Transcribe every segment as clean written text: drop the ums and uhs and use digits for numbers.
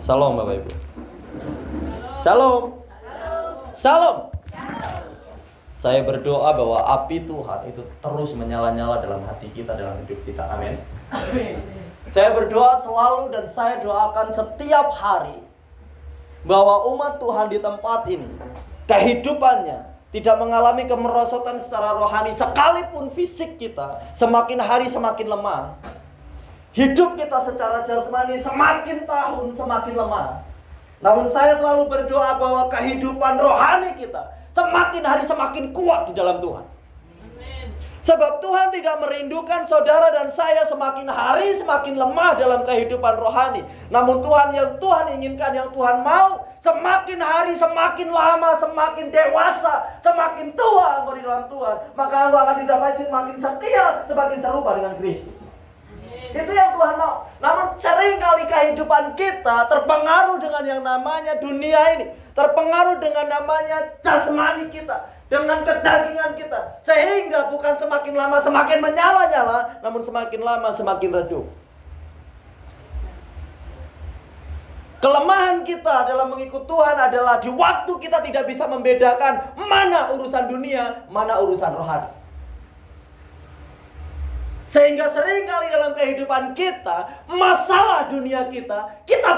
Shalom Bapak Ibu. Shalom. Shalom. Saya berdoa bahwa api Tuhan itu terus menyala-nyala dalam hati kita, dalam hidup kita. Amin. Saya berdoa selalu dan saya doakan setiap hari bahwa umat Tuhan di tempat ini kehidupannya tidak mengalami kemerosotan secara rohani, sekalipun fisik kita semakin hari semakin lemah. Hidup kita secara jasmani semakin tahun semakin lemah. Namun saya selalu berdoa bahwa kehidupan rohani kita semakin hari semakin kuat di dalam Tuhan. Amen. Sebab Tuhan tidak merindukan saudara dan saya semakin hari semakin lemah dalam kehidupan rohani. Namun yang Tuhan inginkan, yang Tuhan mau, semakin hari semakin lama, semakin dewasa, semakin tua engkau di dalam Tuhan, maka engkau akan didapati semakin setia, semakin serupa dengan Kristus. Itu yang Tuhan mau. Namun seringkali kehidupan kita terpengaruh dengan yang namanya dunia ini, terpengaruh dengan namanya jasmani kita, dengan kedagingan kita, sehingga bukan semakin lama semakin menyala-nyala, namun semakin lama semakin redup. Kelemahan kita dalam mengikut Tuhan adalah di waktu kita tidak bisa membedakan mana urusan dunia, mana urusan rohani. Sehingga seringkali dalam kehidupan kita, masalah dunia kita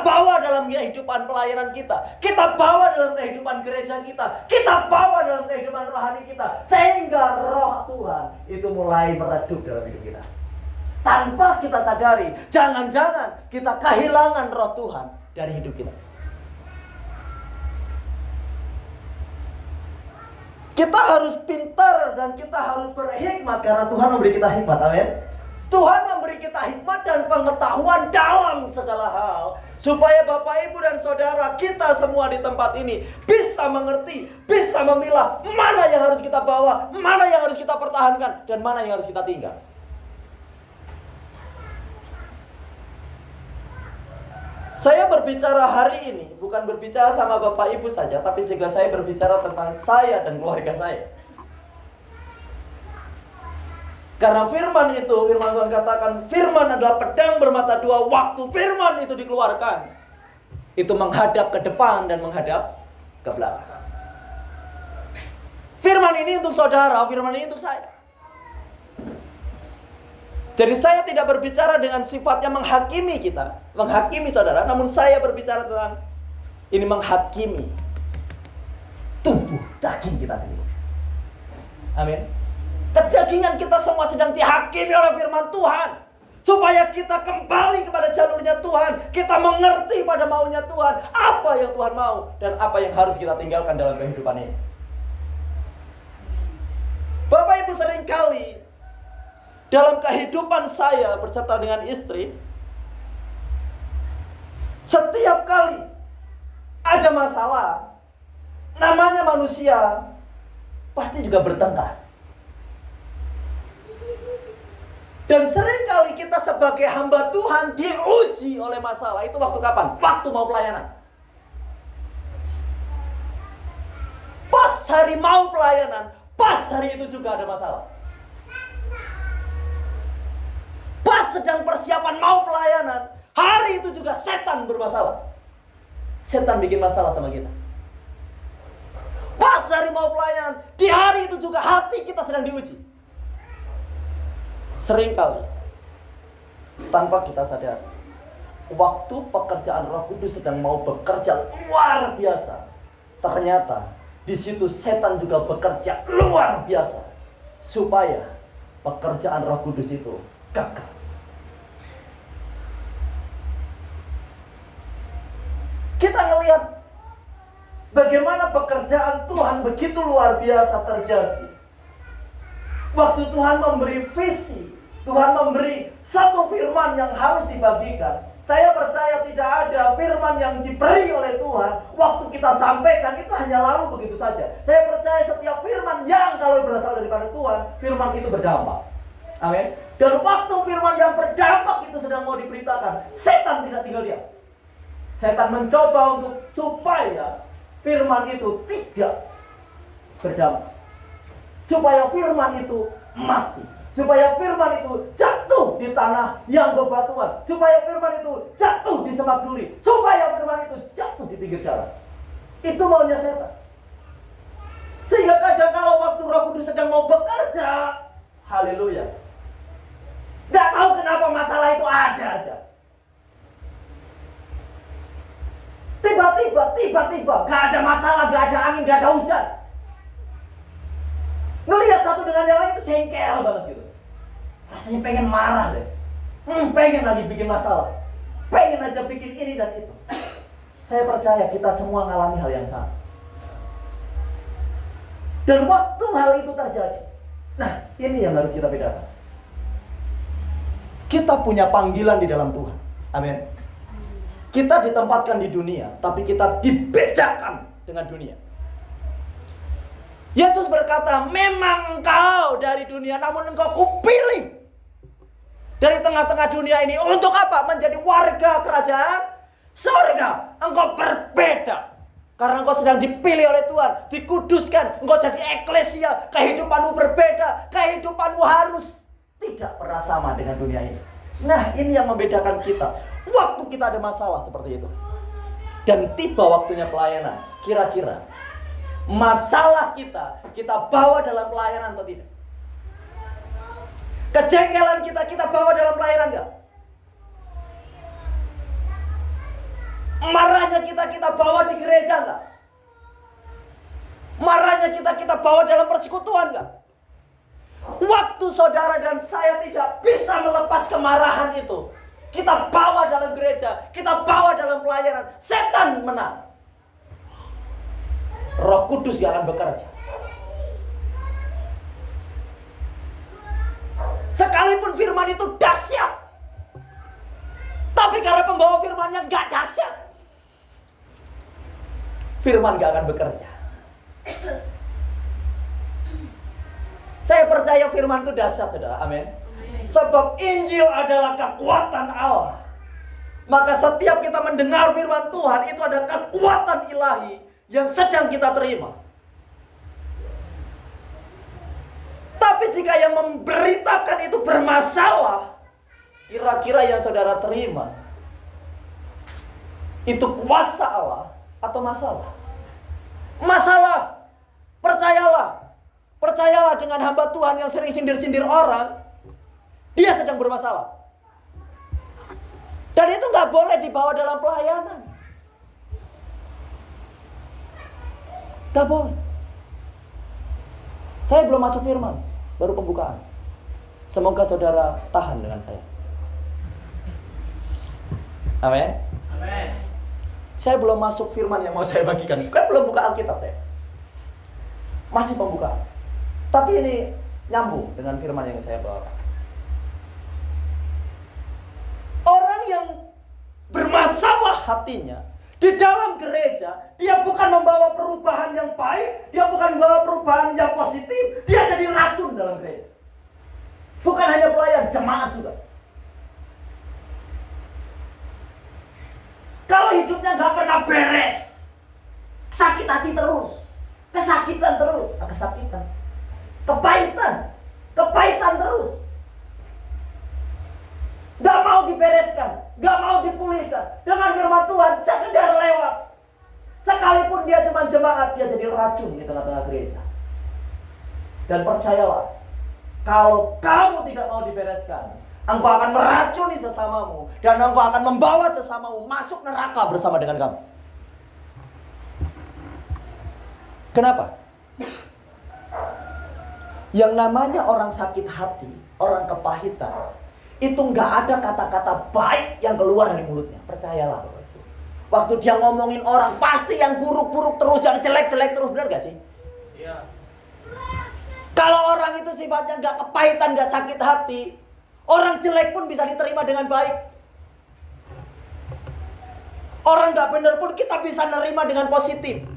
bawa dalam kehidupan pelayanan kita bawa dalam kehidupan gereja kita bawa dalam kehidupan rohani kita. Sehingga roh Tuhan itu mulai meredup dalam hidup kita. Tanpa kita sadari, jangan-jangan kita kehilangan roh Tuhan dari hidup kita. Kita harus pintar dan kita harus berhikmat karena Tuhan memberi kita hikmat. Amin. Tuhan memberi kita hikmat dan pengetahuan dalam segala hal, supaya Bapak Ibu dan Saudara kita semua di tempat ini bisa mengerti, bisa memilah mana yang harus kita bawa, mana yang harus kita pertahankan, dan mana yang harus kita tinggal. Saya berbicara hari ini bukan berbicara sama Bapak Ibu saja, tapi juga saya berbicara tentang saya dan keluarga saya. Karena firman Tuhan katakan, firman adalah pedang bermata dua. Waktu firman itu dikeluarkan, itu menghadap ke depan dan menghadap ke belakang. Firman ini untuk saudara, firman ini untuk saya. Jadi saya tidak berbicara dengan sifatnya menghakimi kita, menghakimi saudara, namun saya berbicara tentang ini menghakimi tubuh daging kita sendiri. Amin. Kedagingan kita semua sedang dihakimi oleh firman Tuhan, supaya kita kembali kepada jalurnya Tuhan, kita mengerti pada maunya Tuhan, apa yang Tuhan mau dan apa yang harus kita tinggalkan dalam kehidupan ini. Bapak Ibu, seringkali dalam kehidupan saya berserta dengan istri, setiap kali ada masalah, namanya manusia pasti juga bertengkar. Dan seringkali kita sebagai hamba Tuhan diuji oleh masalah. Itu waktu kapan? Waktu mau pelayanan. Pas hari mau pelayanan, pas hari itu juga ada masalah. Pas sedang persiapan mau pelayanan, hari itu juga setan bermasalah. Setan bikin masalah sama kita. Pas hari mau pelayanan, di hari itu juga hati kita sedang diuji. Seringkali tanpa kita sadar, waktu pekerjaan Roh Kudus sedang mau bekerja luar biasa, ternyata di situ setan juga bekerja luar biasa supaya pekerjaan Roh Kudus itu gagal. Kita ngelihat bagaimana pekerjaan Tuhan begitu luar biasa terjadi. Waktu Tuhan memberi visi, Tuhan memberi satu firman yang harus dibagikan. Saya percaya tidak ada firman yang diberi oleh Tuhan, waktu kita sampaikan itu hanya lalu begitu saja. Saya percaya setiap firman yang kalau berasal daripada Tuhan, firman itu berdampak. Amin. Dan waktu firman yang berdampak itu sedang mau diberitakan, setan tidak tinggal diam. Setan mencoba untuk supaya firman itu tidak berdampak, supaya firman itu mati, Supaya firman itu jatuh di tanah yang bebatuan. Supaya firman itu jatuh di semak duri. Supaya firman itu jatuh di pinggir jalan. Itu maunya setan. Sehingga kadang kalau waktu Roh Kudus sedang mau bekerja, haleluya, nggak tahu kenapa masalah itu ada aja. Tiba-tiba, nggak ada masalah, nggak ada angin, nggak ada hujan. Ngelihat satu dengan yang lain itu jengkel banget gitu. Rasanya pengen marah deh. Pengen lagi bikin masalah. Pengen aja bikin ini dan itu. Saya percaya kita semua ngalami hal yang sama. Dan waktu hal itu terjadi, nah ini yang harus kita bedakan. Kita punya panggilan di dalam Tuhan. Amin. Kita ditempatkan di dunia, tapi kita dibedakan dengan dunia. Yesus berkata, memang engkau dari dunia, namun engkau kupilih dari tengah-tengah dunia ini. Untuk apa? Menjadi warga kerajaan surga. Engkau berbeda. Karena engkau sedang dipilih oleh Tuhan, dikuduskan. Engkau jadi eklesia. Kehidupanmu berbeda. Kehidupanmu harus tidak pernah sama dengan dunia ini. Nah, ini yang membedakan kita. Waktu kita ada masalah seperti itu, dan tiba waktunya pelayanan, kira-kira masalah kita bawa dalam pelayanan atau tidak? Kejengkelan kita bawa dalam pelayanan enggak? Marahnya kita bawa di gereja enggak? Marahnya kita bawa dalam persekutuan enggak? Waktu saudara dan saya tidak bisa melepas kemarahan itu, kita bawa dalam gereja, kita bawa dalam pelayanan, setan menang. Roh Kudus yang akan bekerja. Sekalipun firman itu dahsyat, tapi karena pembawa firmannya nggak dahsyat, firman nggak akan bekerja. Saya percaya firman itu dahsyat, saudara. Amin. Sebab Injil adalah kekuatan Allah. Maka setiap kita mendengar firman Tuhan, itu ada kekuatan ilahi yang sedang kita terima. Tapi jika yang memberitakan itu bermasalah, kira-kira yang saudara terima itu kuasa Allah atau masalah? Masalah. Percayalah dengan hamba Tuhan yang sering sindir-sindir orang, dia sedang bermasalah. Dan itu nggak boleh dibawa dalam pelayanan. Nggak boleh. Saya belum masuk firman, baru pembukaan. Semoga saudara tahan dengan saya. Amin. Amin. Saya belum masuk firman yang mau saya bagikan. Kan belum buka Alkitab saya. Masih pembukaan. Tapi ini nyambung dengan firman yang saya bawa. Orang yang bermasalah hatinya di dalam gereja, dia bukan membawa perubahan yang baik, dia bukan membawa perubahan yang positif, dia jadi racun dalam gereja. Bukan hanya pelayan, jemaat juga. Kalau hidupnya gak pernah beres, sakit hati terus, kesakitan terus, kepahitan terus, gak mau dibereskan, gak mau dipulihkan. Dengan firman Tuhan sekedar lewat, sekalipun dia cuma jemaat, dia jadi racun di tengah-tengah gereja. Dan percayalah, kalau kamu tidak mau dibereskan, engkau akan meracuni sesamamu, dan engkau akan membawa sesamamu masuk neraka bersama dengan kamu. Kenapa? Yang namanya orang sakit hati, orang kepahitan, itu nggak ada kata-kata baik yang keluar dari mulutnya. Percayalah. Waktu dia ngomongin orang, pasti yang buruk-buruk terus, yang jelek-jelek terus. Benar gak sih? Iya. Kalau orang itu sifatnya nggak kepahitan, nggak sakit hati, orang jelek pun bisa diterima dengan baik. Orang nggak benar pun kita bisa nerima dengan positif.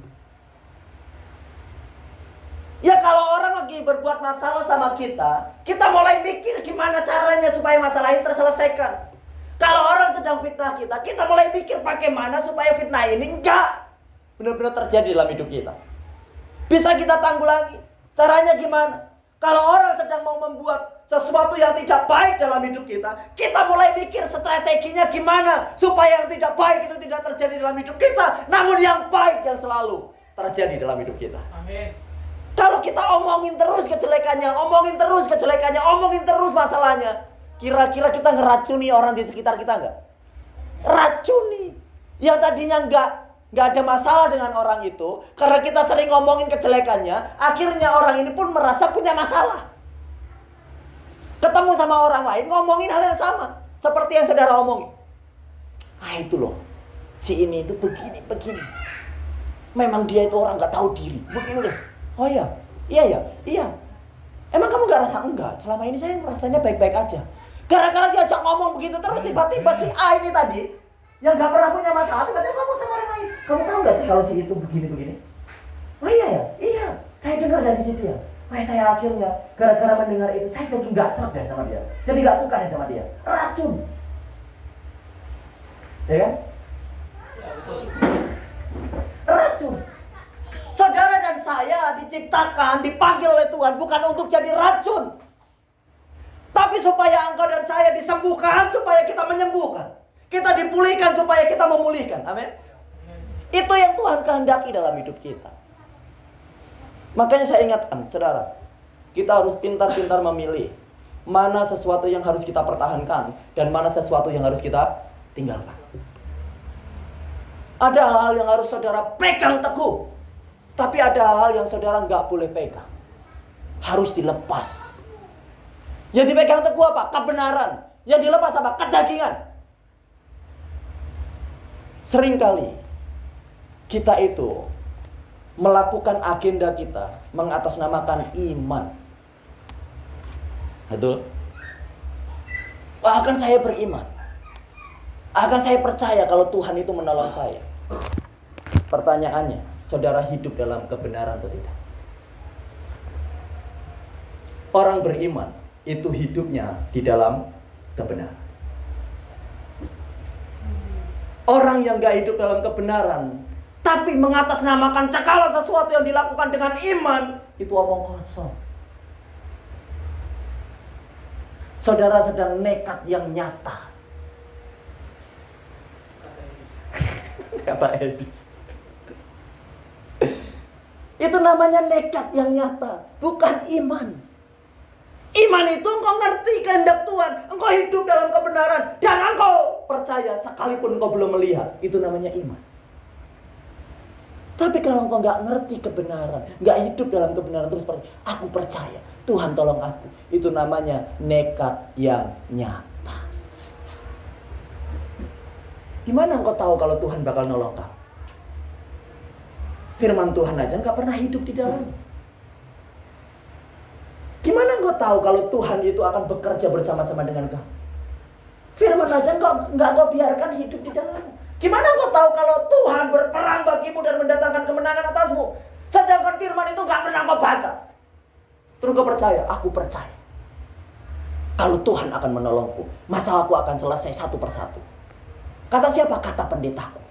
Ya kalau orang lagi berbuat masalah sama kita mulai mikir gimana caranya supaya masalah ini terselesaikan. Kalau orang sedang fitnah kita mulai mikir bagaimana supaya fitnah ini enggak benar-benar terjadi dalam hidup kita. Bisa kita tanggulangi. Caranya gimana? Kalau orang sedang mau membuat sesuatu yang tidak baik dalam hidup kita mulai mikir strateginya gimana supaya yang tidak baik itu tidak terjadi dalam hidup kita, namun yang baik yang selalu terjadi dalam hidup kita. Amin. Kalau kita omongin terus kejelekannya, omongin terus masalahnya, kira-kira kita ngeracuni orang di sekitar kita nggak? Racuni. Yang tadinya nggak ada masalah dengan orang itu, karena kita sering ngomongin kejelekannya, akhirnya orang ini pun merasa punya masalah. Ketemu sama orang lain ngomongin hal yang sama seperti yang saudara omongin. Itu loh, si ini itu begini. Memang dia itu orang nggak tahu diri. Begini deh. Oh iya. Emang kamu nggak rasa? Enggak. Selama ini saya rasanya baik-baik aja. Gara-gara diajak ngomong begitu terus, tiba-tiba si A ini tadi yang nggak pernah punya masalah, tiba-tiba ngomong sama orang lain. Kamu tahu nggak sih kalau si itu begini? Oh iya. Saya dengar dari situ ya. Saya akhirnya gara-gara mendengar itu, saya jadi nggak serap deh sama dia. Jadi nggak suka deh sama dia. Racun. Ya kan? Ya, betul. Racun. Saudara dan saya diciptakan, dipanggil oleh Tuhan bukan untuk jadi racun, tapi supaya engkau dan saya disembuhkan, supaya kita menyembuhkan, kita dipulihkan, supaya kita memulihkan. Amin. Itu yang Tuhan kehendaki dalam hidup kita. Makanya saya ingatkan, saudara, kita harus pintar-pintar memilih mana sesuatu yang harus kita pertahankan dan mana sesuatu yang harus kita tinggalkan. Ada hal-hal yang harus saudara pegang teguh, tapi ada hal-hal yang saudara nggak boleh pegang, harus dilepas. Yang dipegang teguh apa? Kebenaran. Yang dilepas apa? Kedagingan. Seringkali kita itu melakukan agenda kita mengatasnamakan iman. Betul? Akan saya beriman, akan saya percaya kalau Tuhan itu menolong saya. Pertanyaannya, saudara hidup dalam kebenaran atau tidak? Orang beriman itu hidupnya di dalam kebenaran. Orang yang gak hidup dalam kebenaran tapi mengatasnamakan segala sesuatu yang dilakukan dengan iman, itu omong kosong. Saudara sedang nekat yang nyata. Kata Edis. Itu namanya nekat yang nyata, bukan iman. Iman itu engkau ngerti kehendak Tuhan, engkau hidup dalam kebenaran, dan engkau percaya sekalipun engkau belum melihat. Itu namanya iman. Tapi kalau engkau nggak ngerti kebenaran, nggak hidup dalam kebenaran, terus aku percaya Tuhan tolong aku, itu namanya nekat yang nyata. Gimana engkau tahu kalau Tuhan bakal nolong kamu? Firman Tuhan aja nggak pernah hidup di dalamnya. Gimana engkau tahu kalau Tuhan itu akan bekerja bersama-sama dengan kamu? Firman aja nggak kau biarkan hidup di dalamnya. Gimana engkau tahu kalau Tuhan berperang bagimu dan mendatangkan kemenangan atasmu, sedangkan firman itu nggak pernah kau baca? Terus kau percaya? Aku percaya kalau Tuhan akan menolongku, masalahku akan selesai satu persatu. Kata siapa? Kata pendetaku.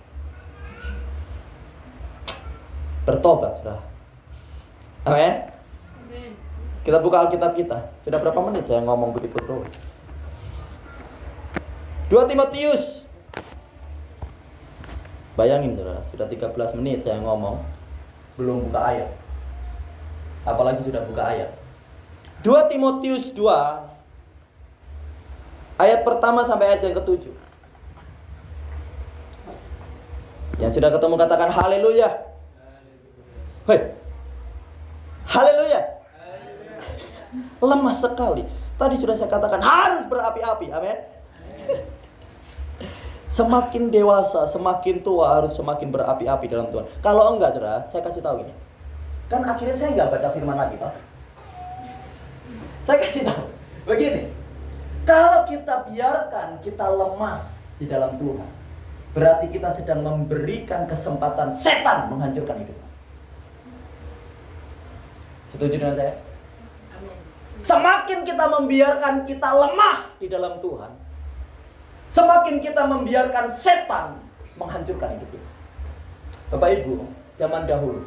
Bertobat, sudah. Amin. Kita buka Alkitab kita. Sudah berapa menit saya ngomong begitu terus? 2 Timotius. Bayangin saudara, sudah 13 menit saya ngomong, belum buka ayat. Apalagi sudah buka ayat. 2 Timotius 2 ayat pertama sampai ayat yang ke-7. Yang sudah ketemu katakan haleluya. Hei, haleluya. Lemah sekali. Tadi sudah saya katakan harus berapi-api. Amin. Semakin dewasa, semakin tua harus semakin berapi-api dalam Tuhan. Kalau enggak, saudara, saya kasih tahu ini. Kan akhirnya saya enggak baca firman lagi, Pak. Saya kasih tahu. Begini. Kalau kita biarkan kita lemas di dalam Tuhan, berarti kita sedang memberikan kesempatan setan menghancurkan hidup. Setuju dengan saya? Amin. Semakin kita membiarkan kita lemah di dalam Tuhan, semakin kita membiarkan setan menghancurkan hidup kita. Bapak Ibu, zaman dahulu,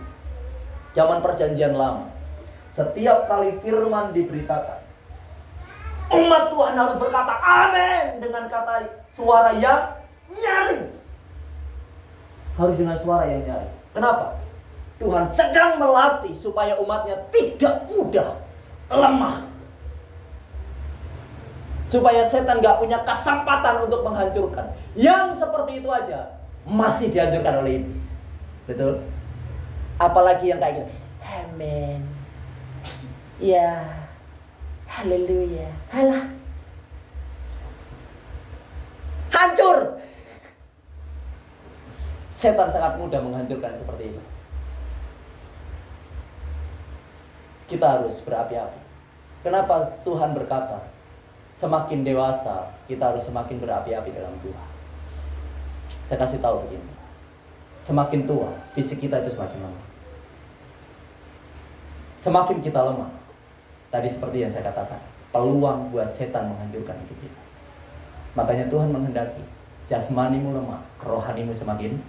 zaman perjanjian lama, setiap kali firman diberitakan, Umat Tuhan harus berkata amin dengan kata suara yang nyaring. Harus dengan suara yang nyaring. Kenapa? Tuhan sedang melatih supaya umatnya tidak mudah lemah. Supaya setan gak punya kesempatan untuk menghancurkan. Yang seperti itu aja masih dihancurkan oleh iblis. Betul? Apalagi yang kayak gini. Amin. Ya. Haleluya. Halah. Hancur. Setan sangat mudah menghancurkan seperti itu. Kita harus berapi-api. Kenapa Tuhan berkata, semakin dewasa, kita harus semakin berapi-api dalam Tuhan. Saya kasih tahu begini. Semakin tua, fisik kita itu semakin lemah. Semakin kita lemah, tadi seperti yang saya katakan, peluang buat setan menghancurkan hidup kita. Makanya Tuhan menghendaki jasmanimu lemah, rohanimu semakin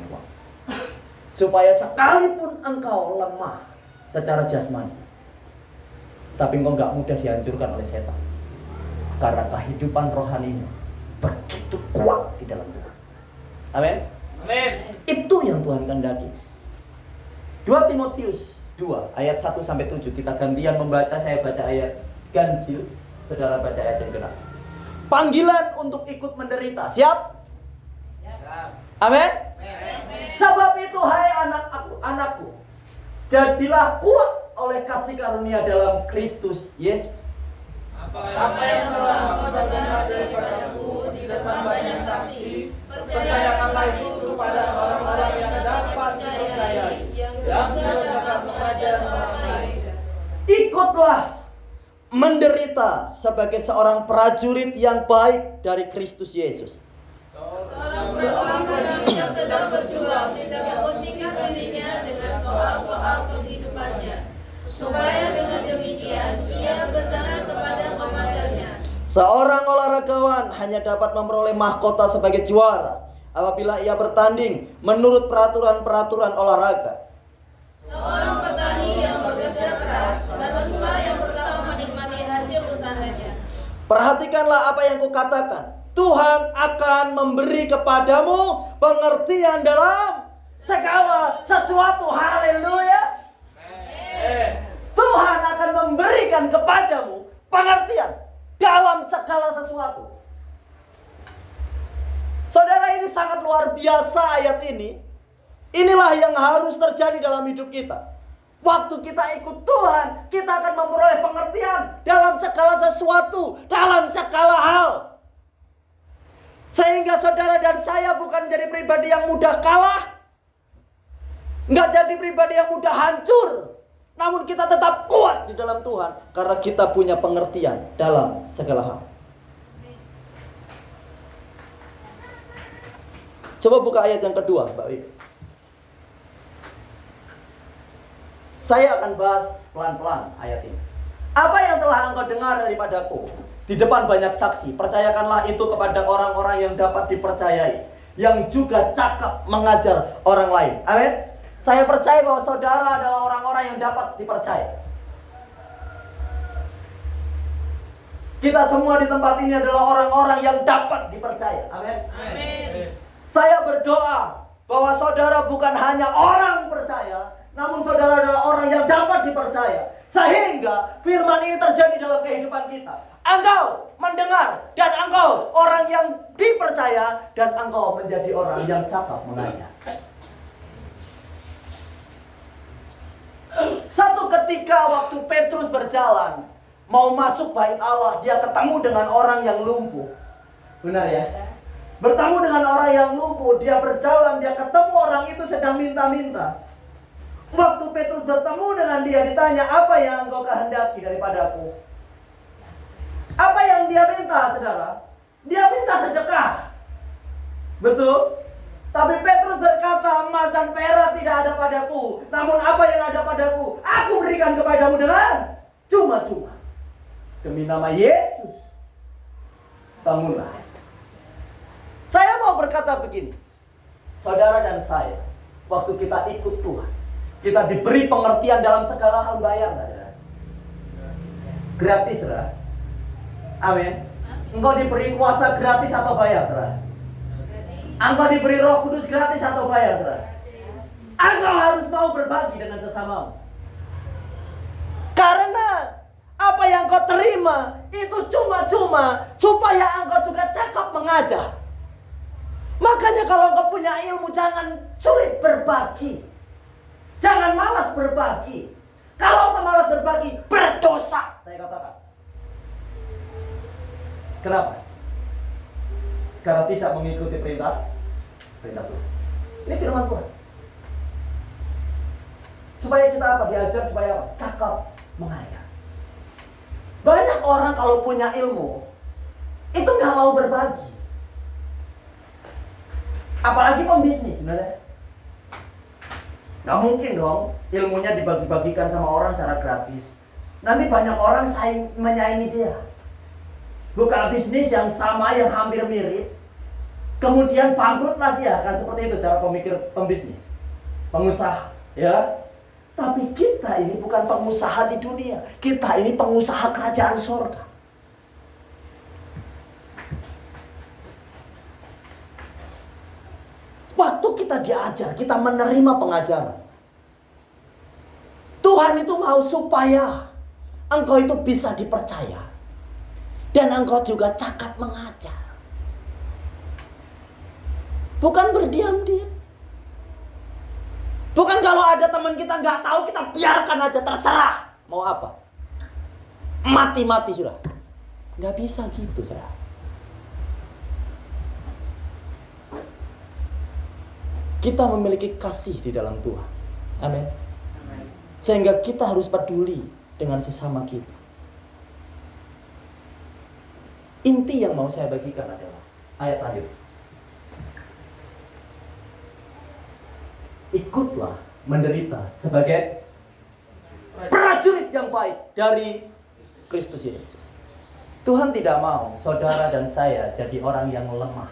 kuat. Supaya sekalipun engkau lemah secara jasmani, tapi engkau gak mudah dihancurkan oleh setan. Karena kehidupan rohanimu begitu kuat di dalam Tuhan. Amin. Amin. Itu yang Tuhan kehendaki. 2 Timotius 2 ayat 1-7 kita gantian membaca. Saya baca ayat ganjil, saudara baca ayat yang genap. Panggilan untuk ikut menderita. Siap? Amin. Sebab itu hai anakku, jadilah kuat oleh kasih karunia dalam Kristus Yesus. Apa yang telah engkau dengar daripadaku di depan banyak saksi, percayakanlah itu kepada orang-orang yang dapat dipercayai, yang juga dapat mengajar orang lain. Ikutlah menderita sebagai seorang prajurit yang baik dari Kristus Yesus. Seorang prajurit yang sedang berjuang tidak memposisikan dirinya dengan soal-soal penghidupannya, supaya dengan demikian ia berkenan kepada komandannya. Seorang olahragawan hanya dapat memperoleh mahkota sebagai juara apabila ia bertanding menurut peraturan-peraturan olahraga. Seorang petani yang bekerja keras haruslah yang pertama menikmati hasil usahanya. Perhatikanlah apa yang kukatakan. Tuhan akan memberi kepadamu pengertian dalam segala sesuatu. Haleluya. Tuhan akan memberikan kepadamu pengertian dalam segala sesuatu. Saudara, ini sangat luar biasa ayat ini. Inilah yang harus terjadi dalam hidup kita. Waktu kita ikut Tuhan, kita akan memperoleh pengertian dalam segala sesuatu, dalam segala hal. Sehingga saudara dan saya bukan jadi pribadi yang mudah kalah, nggak jadi pribadi yang mudah hancur, namun kita tetap kuat di dalam Tuhan karena kita punya pengertian dalam segala hal. Coba buka ayat yang kedua, Mbak Wiwi. Saya akan bahas pelan-pelan ayat ini. Apa yang telah engkau dengar daripadaku di depan banyak saksi, percayakanlah itu kepada orang-orang yang dapat dipercayai, yang juga cakap mengajar orang lain. Amin. Saya percaya bahwa saudara adalah orang-orang yang dapat dipercaya. Kita semua di tempat ini adalah orang-orang yang dapat dipercaya. Amin. Amin. Saya berdoa bahwa saudara bukan hanya orang percaya, namun saudara adalah orang yang dapat dipercaya. Sehingga firman ini terjadi dalam kehidupan kita. Engkau mendengar dan engkau orang yang dipercaya, dan engkau menjadi orang yang cakap mengajar. Satu ketika waktu Petrus berjalan mau masuk bait Allah, dia ketemu dengan orang yang lumpuh. Benar ya? Bertemu dengan orang yang lumpuh, dia berjalan, dia ketemu orang itu sedang minta-minta. Waktu Petrus bertemu dengan dia, ditanya, apa yang engkau kehendaki daripadaku? Apa yang dia minta, saudara? Dia minta sedekah. Betul? Tapi Petrus berkata, emas dan perak tidak ada padaku, namun apa yang ada padaku, aku berikan kepadamu dengan cuma-cuma. Demi nama Yesus, bangunlah. Saya mau berkata begini, saudara dan saya, waktu kita ikut Tuhan, kita diberi pengertian dalam segala hal. Bayar nggak? Gratis, saudara. Amin. Engkau diberi kuasa gratis atau bayar, saudara? Engkau diberi Roh Kudus gratis atau bayar, saudara? Engkau harus mau berbagi dengan sesamamu. Karena apa yang kau terima itu cuma-cuma supaya engkau juga cakap mengajar. Makanya kalau engkau punya ilmu, jangan sulit berbagi. Jangan malas berbagi. Kalau engkau malas berbagi, berdosa, saya katakan. Kenapa? Karena tidak mengikuti perintah Tuhan. Ini firman Tuhan. Supaya kita apa? Diajar supaya apa? Cakap mengajar. Banyak orang kalau punya ilmu itu nggak mau berbagi. Apalagi pembisnis sebenarnya. Nggak mungkin dong ilmunya dibagi-bagikan sama orang secara gratis. Nanti banyak orang menyaingi dia. Buka bisnis yang sama, yang hampir mirip. Kemudian bangkrutlah dia. Kan seperti itu cara pemikir pembisnis, pengusaha, ya. Tapi kita ini bukan pengusaha di dunia. Kita ini pengusaha kerajaan surga. Waktu kita diajar, kita menerima pengajaran. Tuhan itu mau supaya engkau itu bisa dipercaya. Dan engkau juga cakap mengajar. Bukan berdiam diri. Bukan kalau ada teman kita nggak tahu, kita biarkan aja, terserah. Mau apa? Mati-mati sudah. Nggak bisa gitu, saudara. Kita memiliki kasih di dalam Tuhan. Amin. Sehingga kita harus peduli dengan sesama kita. Inti yang mau saya bagikan adalah ayat lanjut. Ikutlah menderita sebagai prajurit yang baik dari Kristus Yesus. Tuhan tidak mau saudara dan saya jadi orang yang lemah.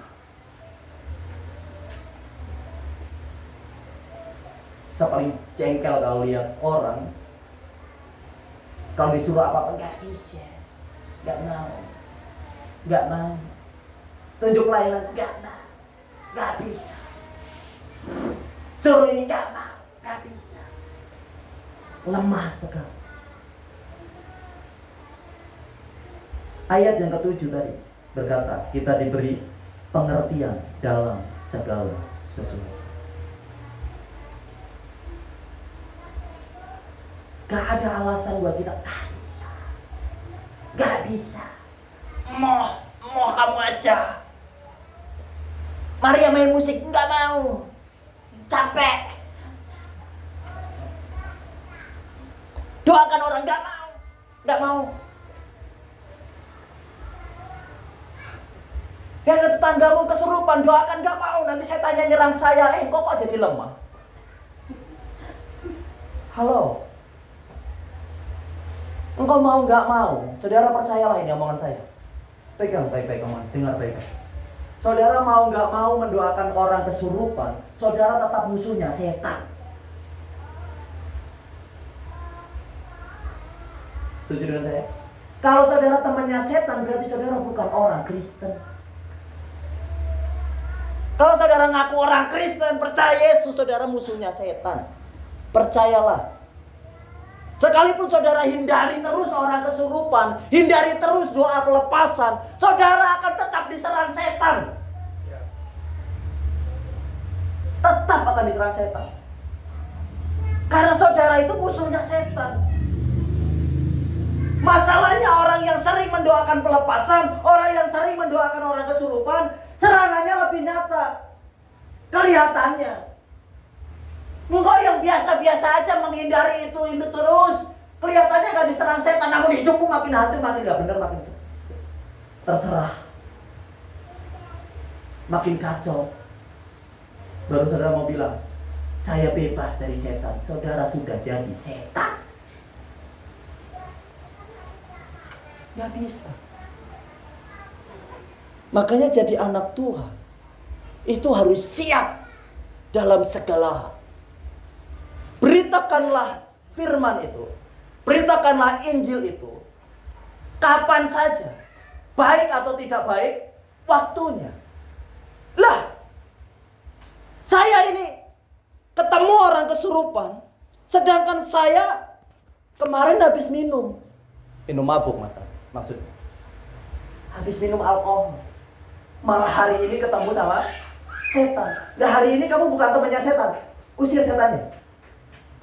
Saya paling jengkel kalau lihat orang kalau disuruh apa-apa nggak bisa, nggak mau, tunjuk layanan nggak bisa, suruh ini nggak mau, nggak bisa, lemah sekali. Ayat yang ke-7 tadi berkata kita diberi pengertian dalam segala sesuatu. Gak ada alasan buat kita gak bisa. Mau kamu aja. Maria main musik gak mau, capek. Doakan orang gak mau. Ya ada tetanggamu kesurupan, doakan gak mau. Nanti saya tanya nyerang saya, kok jadi lemah? Halo. Engkau mau nggak mau, saudara percayalah ini omongan saya. Pegang baik-baik omongan, dengar baik-baik. Saudara mau nggak mau mendoakan orang kesurupan, saudara tetap musuhnya setan. Setuju dengan saya? Kalau saudara temannya setan, berarti saudara bukan orang Kristen. Kalau saudara ngaku orang Kristen, percaya Yesus, saudara musuhnya setan. Percayalah. Sekalipun saudara hindari terus orang kesurupan, hindari terus doa pelepasan, saudara akan tetap diserang setan. Tetap akan diserang setan. Karena saudara itu musuhnya setan. Masalahnya orang yang sering mendoakan pelepasan, orang yang sering mendoakan orang kesurupan, serangannya lebih nyata. Kelihatannya. Engkau yang biasa-biasa aja menghindari itu terus, kelihatannya gak diserang setan, namun hidupmu makin hancur, makin gak benar, makin terserah, makin kacau. Baru saudara mau bilang, saya bebas dari setan, saudara sudah jadi setan. Gak bisa. Makanya jadi anak Tuhan itu harus siap dalam segala hal. Beritakanlah firman itu, beritakanlah Injil itu kapan saja, baik atau tidak baik, waktunya. Lah, saya ini ketemu orang kesurupan, sedangkan saya kemarin habis minum mabuk maksudnya. Habis minum alkohol. Malah hari ini ketemu sama setan. Nah hari ini kamu bukan temannya setan, usir setannya.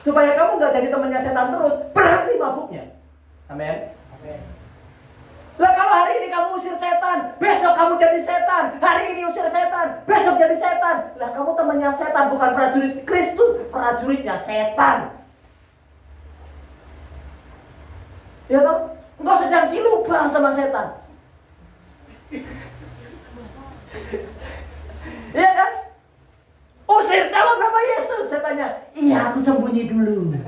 Supaya kamu gak jadi temannya setan terus, berhenti mabuknya. Amin. Lah kalau hari ini kamu usir setan, besok kamu jadi setan. Hari ini usir setan, besok jadi setan. Lah kamu temannya setan, bukan prajurit Kristus, prajuritnya setan. Ya toh? Engkau sedang cilubang sama setan. Iya kan? Usir dalam nama Yesus, setannya. Iya, aku sembunyi dulu.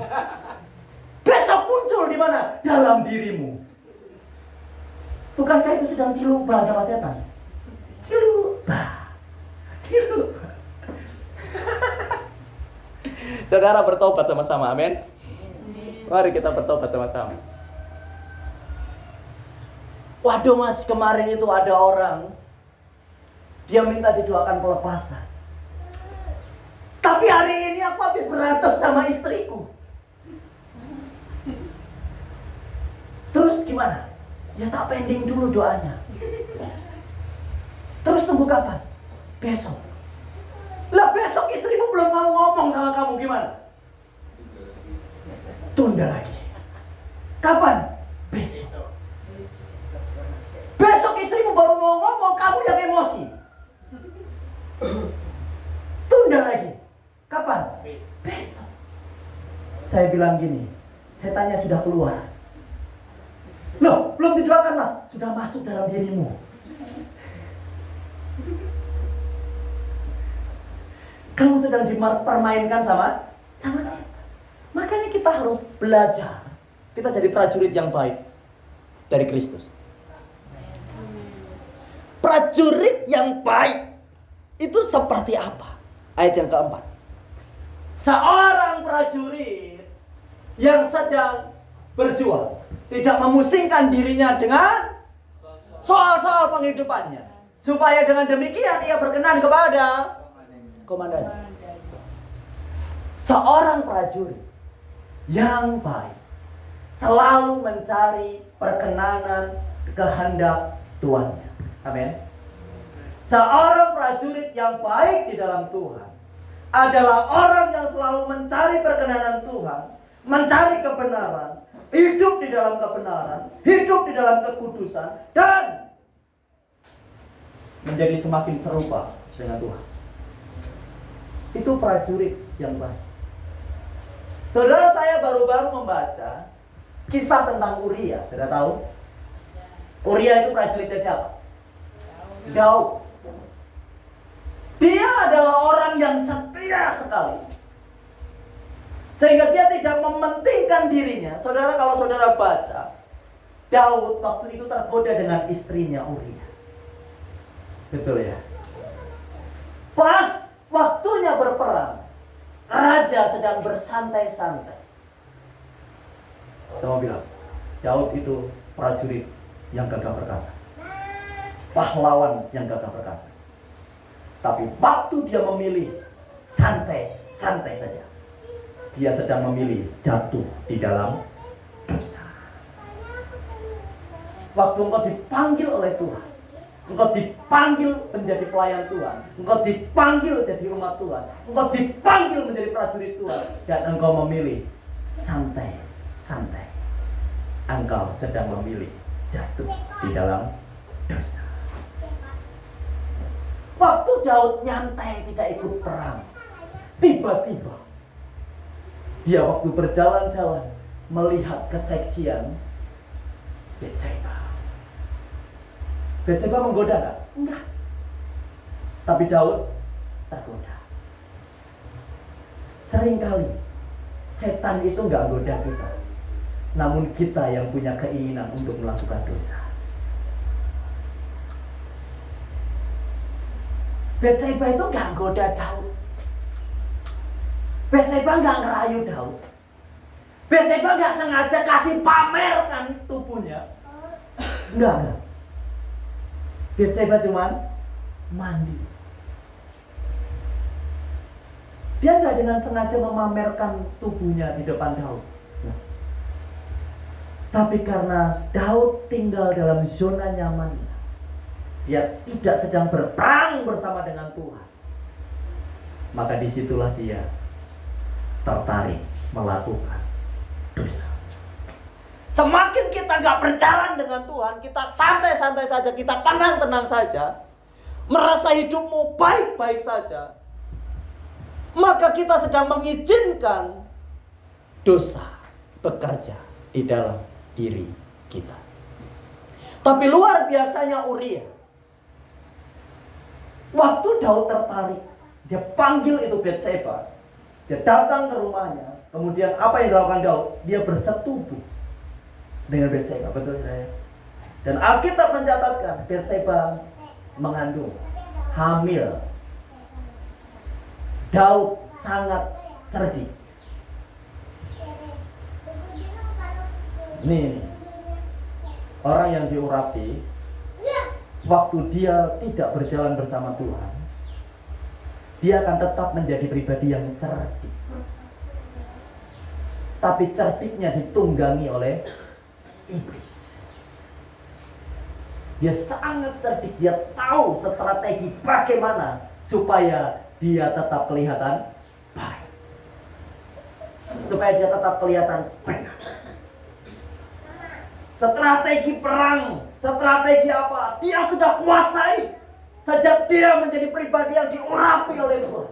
Besok muncul di mana? Dalam dirimu. Bukankah itu sedang cilubang sama setan? Cilubang. Saudara bertobat sama-sama, amin. Mari kita bertobat sama-sama. Waduh mas, kemarin itu ada orang, dia minta didoakan pelepasan. Tapi hari ini aku habis berantem sama istriku. Terus gimana? Ya tak pending dulu doanya. Terus tunggu kapan? Besok. Lah besok istrimu belum mau ngomong sama kamu, gimana? Tunda lagi. Kapan? Besok. Besok istrimu baru mau ngomong, kamu yang emosi. Tunda lagi. Kapan? Besok. Saya bilang gini, setannya sudah keluar. Loh, belum didoakan mas, sudah masuk dalam dirimu. Kamu sedang dipermainkan sama setan. Makanya kita harus belajar. Kita jadi prajurit yang baik dari Kristus. Prajurit yang baik itu seperti apa? Ayat yang keempat. Seorang prajurit yang sedang berjuang, tidak memusingkan dirinya dengan soal-soal penghidupannya, supaya dengan demikian ia berkenan kepada komandannya. Seorang prajurit yang baik selalu mencari perkenanan kehendak Tuannya. Amin. Seorang prajurit yang baik di dalam Tuhan adalah orang yang selalu mencari perkenanan Tuhan, mencari kebenaran, hidup di dalam kebenaran, hidup di dalam kekudusan, dan menjadi semakin serupa dengan Tuhan. Itu prajurit yang baik. Saudara, saya baru-baru membaca kisah tentang Uria. Sudah tahu? Uria itu prajuritnya siapa? Daud. Dia adalah orang yang setia sekali, sehingga dia tidak mementingkan dirinya. Saudara, kalau saudara baca, Daud waktu itu tergoda dengan istrinya Uria. Betul ya? Pas waktunya berperang, raja sedang bersantai-santai. Saya bilang, Daud itu prajurit yang gagah perkasa, pahlawan yang gagah perkasa. Tapi waktu dia memilih santai-santai saja, dia sedang memilih jatuh di dalam dosa. Waktu engkau dipanggil oleh Tuhan, engkau dipanggil menjadi pelayan Tuhan, engkau dipanggil jadi umat Tuhan, engkau dipanggil menjadi prajurit Tuhan, dan engkau memilih santai-santai, engkau sedang memilih jatuh di dalam dosa. Waktu Daud nyantai tidak ikut perang, tiba-tiba dia waktu berjalan-jalan melihat keseksian Betseba. Betseba menggoda enggak? Enggak. Tapi Daud tergoda. Seringkali setan itu enggak goda kita, namun kita yang punya keinginan untuk melakukan dosa. Betseba itu gak goda Daud. Betseba gak ngerayu Daud. Betseba gak sengaja kasih pamerkan tubuhnya. Enggak. Betseba cuman mandi. Dia nggak dengan sengaja memamerkan tubuhnya di depan Daud. Nah, tapi karena Daud tinggal dalam zona nyamannya, dia tidak sedang berperang bersama dengan Tuhan, maka disitulah dia tertarik melakukan dosa. Semakin kita nggak berjalan dengan Tuhan, kita santai-santai saja, kita tenang-tenang saja, merasa hidupmu baik-baik saja, maka kita sedang mengizinkan dosa bekerja di dalam diri kita. Tapi luar biasanya Uria, waktu Daud tertarik, dia panggil itu Betseba, dia datang ke rumahnya. Kemudian apa yang dilakukan Daud? Dia bersetubuh dengan Betseba, betul saya. Dan Alkitab mencatatkan Betseba mengandung, hamil. Daud sangat cerdik. Nih, orang yang diurapi, waktu dia tidak berjalan bersama Tuhan, dia akan tetap menjadi pribadi yang cerdik. Tapi cerdiknya ditunggangi oleh iblis. Dia sangat cerdik, dia tahu strategi bagaimana supaya dia tetap kelihatan baik, supaya dia tetap kelihatan benar. Strategi perang, strategi apa? Dia sudah kuasai. Sejak dia menjadi pribadi yang diurapi oleh Tuhan,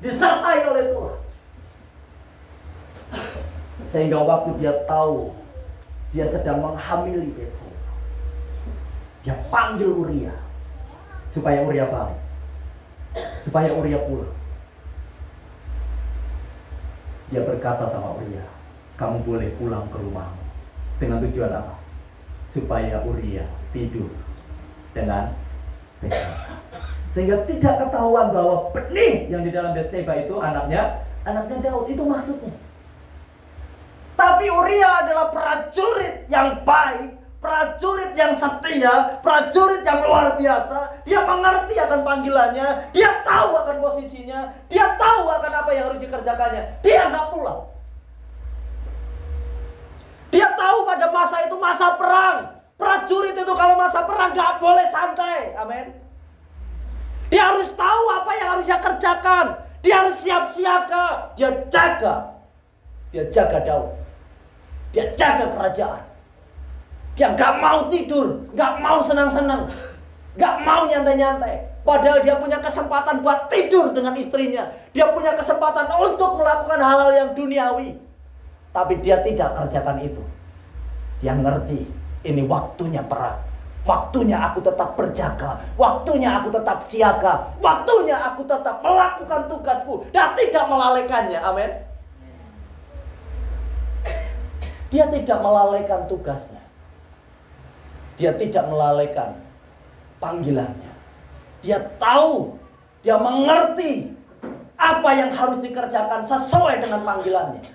disertai oleh Tuhan, sehingga waktu dia tahu dia sedang menghamili Betseba, dia panggil Uria supaya Uria balik, supaya Uria pulang. Dia berkata sama Uria, kamu boleh pulang ke rumahmu. Dengan tujuan apa? Supaya Uria tidur dengan Betseba, sehingga tidak ketahuan bahwa benih yang di dalam Betseba itu anaknya Daud. Itu maksudnya. Tapi Uria adalah prajurit yang baik, prajurit yang setia, prajurit yang luar biasa. Dia mengerti akan panggilannya, dia tahu akan posisinya, dia tahu akan apa yang harus dikerjakannya. Dia nggak pulang. Dia tahu pada masa itu masa perang. Prajurit itu kalau masa perang nggak boleh santai. Amin. Dia harus tahu apa yang harus dia kerjakan. Dia harus siap siaga. Dia jaga Daud. Dia jaga kerajaan. Dia nggak mau tidur, nggak mau senang-senang, nggak mau nyantai-nyantai. Padahal dia punya kesempatan buat tidur dengan istrinya. Dia punya kesempatan untuk melakukan hal-hal yang duniawi. Tapi dia tidak kerjakan itu. Dia ngerti, ini waktunya perang. Waktunya aku tetap berjaga. Waktunya aku tetap siaga. Waktunya aku tetap melakukan tugasku dan tidak melalaikannya. Amin. Dia tidak melalaikan tugasnya. Dia tidak melalaikan panggilannya. Dia tahu, dia mengerti apa yang harus dikerjakan sesuai dengan panggilannya,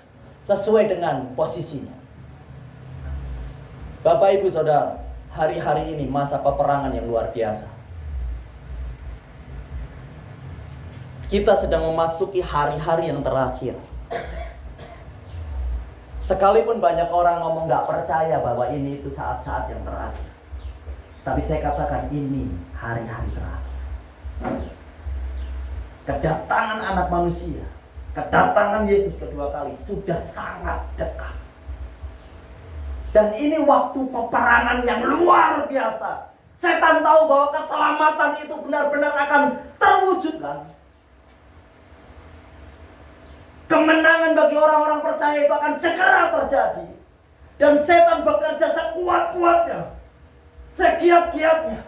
sesuai dengan posisinya. Bapak Ibu Saudara, hari-hari ini masa peperangan yang luar biasa. Kita sedang memasuki hari-hari yang terakhir. Sekalipun banyak orang ngomong gak percaya bahwa ini itu saat-saat yang terakhir, tapi saya katakan ini hari-hari terakhir. Kedatangan anak manusia, kedatangan Yesus kedua kali sudah sangat dekat. Dan ini waktu peperangan yang luar biasa. Setan tahu bahwa keselamatan itu benar-benar akan terwujudkan. Kemenangan bagi orang-orang percaya itu akan segera terjadi. Dan setan bekerja sekuat-kuatnya, segiat-giatnya.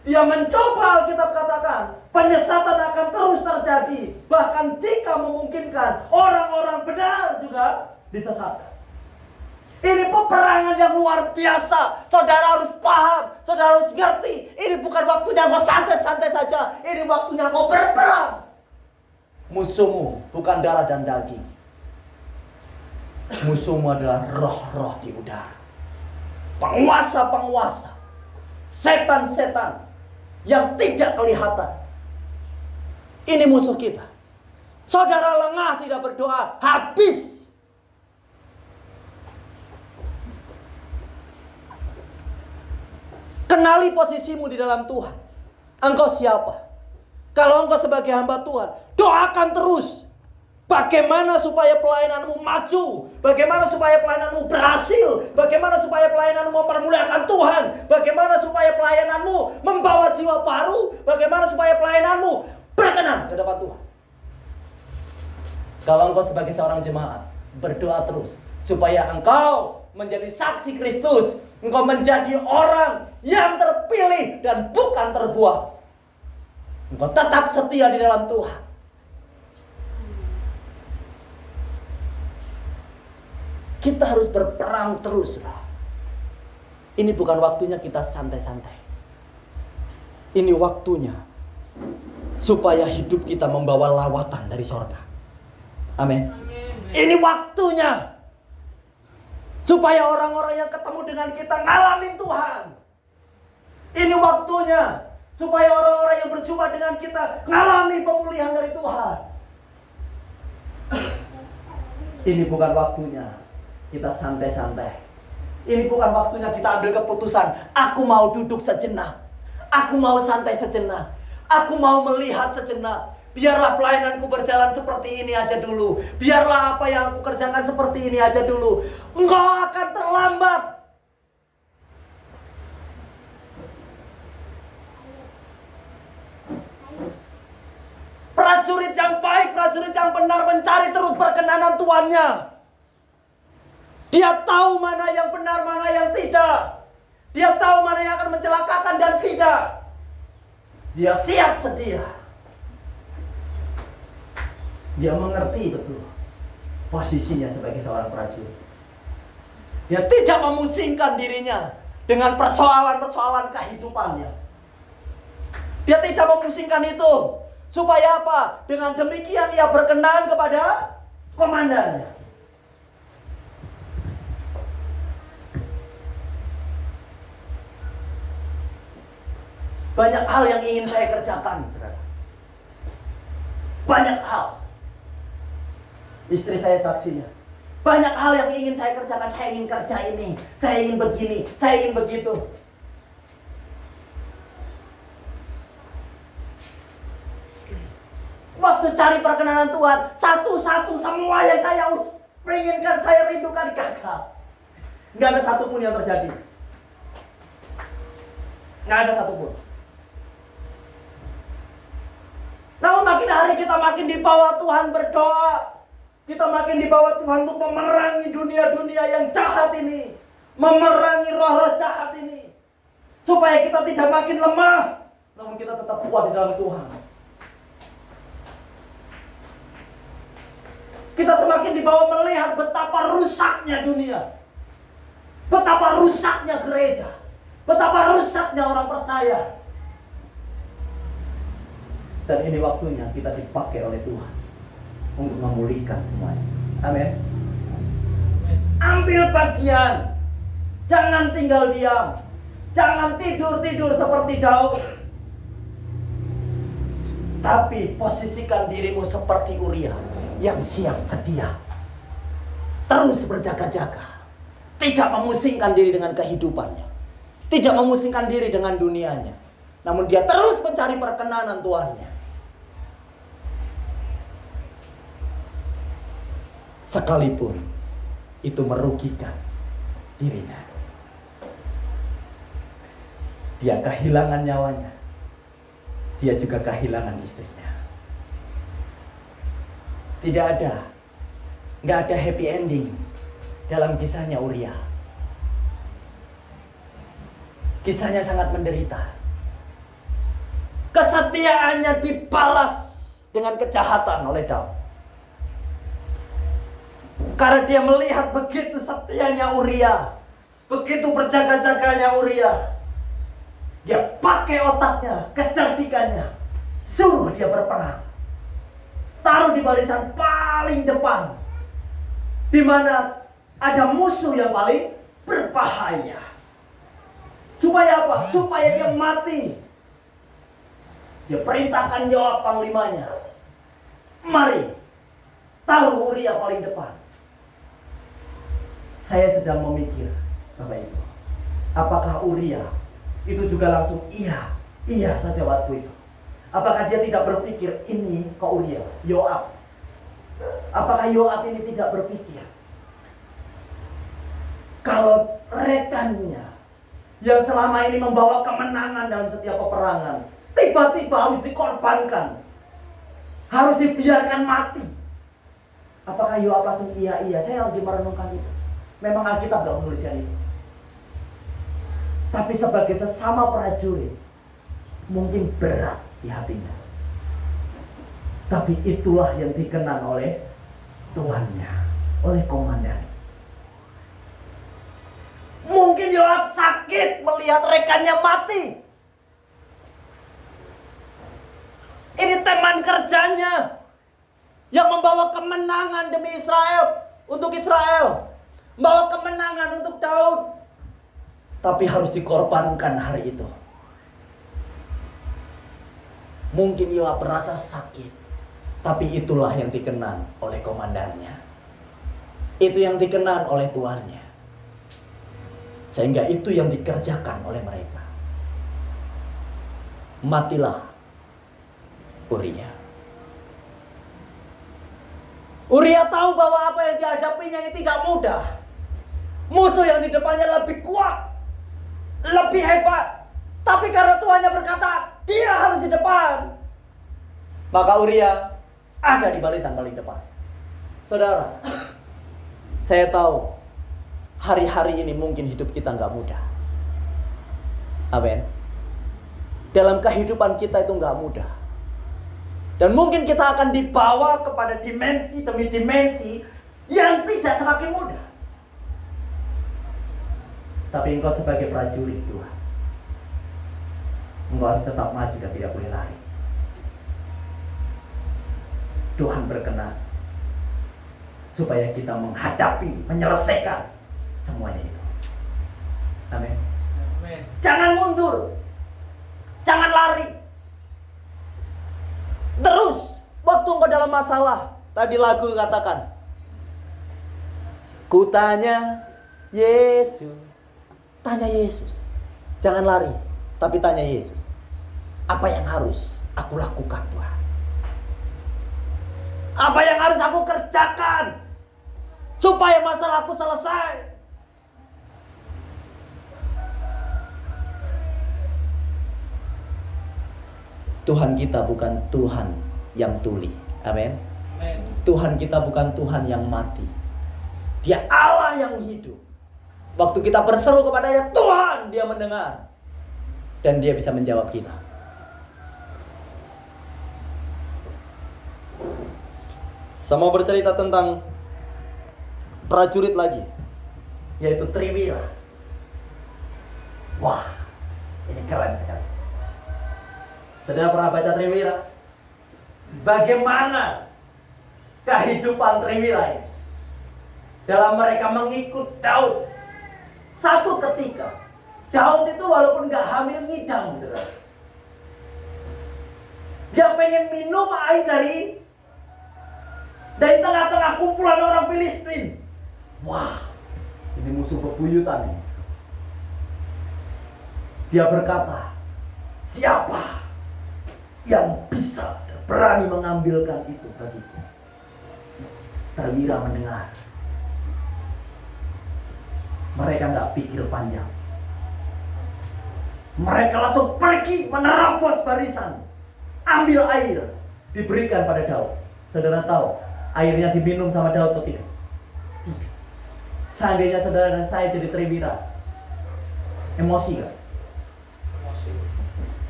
Dia mencoba, Alkitab katakan, penyesatan akan terus terjadi. Bahkan jika memungkinkan, orang-orang benar juga disesatkan. Ini peperangan yang luar biasa. Saudara harus paham, saudara harus ngerti. Ini bukan waktunya kau santai-santai saja. Ini waktunya kau berperang. Musuhmu bukan darah dan daging. Musuhmu adalah roh-roh di udara. Penguasa-penguasa, setan-setan yang tidak kelihatan. Ini musuh kita. Saudara lengah tidak berdoa, habis. Kenali posisimu di dalam Tuhan. Engkau siapa? Kalau engkau sebagai hamba Tuhan, doakan terus. Bagaimana supaya pelayananmu maju? Bagaimana supaya pelayananmu berhasil? Bagaimana supaya pelayananmu mempermuliakan Tuhan? Bagaimana supaya pelayananmu membawa jiwa baru? Bagaimana supaya pelayananmu berkenan ke depan Tuhan? Kalau engkau sebagai seorang jemaat, berdoa terus supaya engkau menjadi saksi Kristus. Engkau menjadi orang yang terpilih dan bukan terbuang. Engkau tetap setia di dalam Tuhan. Kita harus berperang terus lah. Ini bukan waktunya kita santai-santai. Ini waktunya supaya hidup kita membawa lawatan dari sorga. Amin. Ini waktunya supaya orang-orang yang ketemu dengan kita ngalamin Tuhan. Ini waktunya supaya orang-orang yang berjumpa dengan kita ngalami pemulihan dari Tuhan. Ini bukan waktunya kita santai-santai. Ini bukan waktunya kita ambil keputusan, aku mau duduk sejenak, aku mau santai sejenak, aku mau melihat sejenak. Biarlah pelayananku berjalan seperti ini aja dulu. Biarlah apa yang aku kerjakan seperti ini aja dulu. Engkau akan terlambat. Prajurit yang baik, prajurit yang benar mencari terus perkenanan tuannya. Dia tahu mana yang benar, mana yang tidak. Dia tahu mana yang akan mencelakakan dan tidak. Dia siap sedia. Dia mengerti betul posisinya sebagai seorang prajurit. Dia tidak memusingkan dirinya dengan persoalan-persoalan kehidupannya. Dia tidak memusingkan itu. Supaya apa? Dengan demikian ia berkenan kepada komandannya. Banyak hal yang ingin saya kerjakan, saudara. Banyak hal. Istri saya saksinya. Banyak hal yang ingin saya kerjakan. Saya ingin kerja ini, saya ingin begini, saya ingin begitu. Waktu cari perkenanan Tuhan, satu-satu semua yang saya inginkan, saya rindukan gagal. Nggak ada satupun yang terjadi. Nggak ada satupun. Namun makin hari kita makin dibawa Tuhan berdoa. Kita makin dibawa Tuhan untuk memerangi dunia-dunia yang jahat ini. Memerangi roh-roh jahat ini. Supaya kita tidak makin lemah. Namun kita tetap kuat di dalam Tuhan. Kita semakin dibawa melihat betapa rusaknya dunia. Betapa rusaknya gereja. Betapa rusaknya orang percaya. Dan ini waktunya kita dipakai oleh Tuhan untuk memulihkan semuanya. Amin. Ambil bagian. Jangan tinggal diam. Jangan tidur-tidur seperti Daud. Tapi posisikan dirimu seperti Uria yang siap sedia. Terus berjaga-jaga. Tidak memusingkan diri dengan kehidupannya. Tidak memusingkan diri dengan dunianya. Namun dia terus mencari perkenanan Tuhannya. Sekalipun itu merugikan dirinya. Dia kehilangan nyawanya. Dia juga kehilangan istrinya. Nggak ada happy ending dalam kisahnya Uria. Kisahnya sangat menderita. Kesetiaannya dibalas dengan kejahatan oleh Daud. Karena dia melihat begitu setianya Uria, begitu berjaga-jaganya Uria, dia pakai otaknya, kecerdikannya, suruh dia berperang. Taruh di barisan paling depan, di mana ada musuh yang paling berbahaya. Supaya apa? Supaya dia mati. Dia perintahkan Yoab panglimanya, mari, taruh Uria paling depan. Saya sedang memikir, Bapak Ibu, apakah Uria itu juga langsung iya saja waktu itu? Apakah dia tidak berpikir ini ke Uria, Yoab? Apakah Yoab ini tidak berpikir kalau rekannya yang selama ini membawa kemenangan dalam setiap peperangan tiba-tiba harus dikorbankan, harus dibiarkan mati? Apakah Yoab langsung iya? Saya lagi merenungkan itu. Memang Alkitab tidak menuliskan itu. Tapi sebagai sesama prajurit, mungkin berat di hatinya. Tapi itulah yang dikenan oleh tuannya, oleh komandan. Mungkin Yoab sakit melihat rekannya mati. Ini teman kerjanya yang membawa kemenangan demi Israel, untuk Israel, membawa kemenangan untuk Daud. Tapi harus dikorbankan hari itu. Mungkin Yoab merasa sakit, tapi itulah yang dikenan oleh komandannya. Itu yang dikenan oleh tuannya. Sehingga itu yang dikerjakan oleh mereka. Matilah Uria. Uria tahu bahwa apa yang dihadapinya ini tidak mudah. Musuh yang di depannya lebih kuat, lebih hebat. Tapi karena Tuhannya berkata, dia harus di depan, maka Uria ada di barisan paling depan. Saudara, saya tahu hari-hari ini mungkin hidup kita nggak mudah. Amin. Dalam kehidupan kita itu nggak mudah. Dan mungkin kita akan dibawa kepada dimensi demi dimensi yang tidak semakin mudah. Tapi engkau sebagai prajurit Tuhan, engkau harus tetap maju dan tidak boleh lari. Tuhan berkenan supaya kita menghadapi, menyelesaikan semuanya itu. Amin. Jangan mundur, jangan lari. Terus, waktu engkau dalam masalah, tadi lagu katakan, ku tanya Yesus, tanya Yesus. Jangan lari, tapi tanya Yesus. Apa yang harus aku lakukan, Tuhan? Apa yang harus aku kerjakan supaya masalahku selesai? Tuhan kita bukan Tuhan yang tuli. Amin. Tuhan kita bukan Tuhan yang mati. Dia Allah yang hidup. Waktu kita berseru kepadanya, Tuhan, dia mendengar. Dan dia bisa menjawab kita. Saya mau bercerita tentang prajurit lagi, yaitu Triwira. Wah, ini keren sekali. Saudara pernah baca Triwira? Bagaimana kehidupan Triwira ini dalam mereka mengikut Daud. Satu ketika Daud itu walaupun gak hamil ngidam, saudara. Dia pengen minum air dari tengah-tengah kumpulan orang Filistin. Wah, ini musuh bebuyutan ini. Dia berkata, siapa yang bisa berani mengambilkan itu bagiku? Triwira mendengar. Mereka tidak pikir panjang. Mereka langsung pergi menerobos barisan, ambil air, diberikan pada Daud. Saudara tahu airnya diminum sama Daud atau tidak? Tidak. Seandainya saudara dan saya jadi Triwira, emosi gak?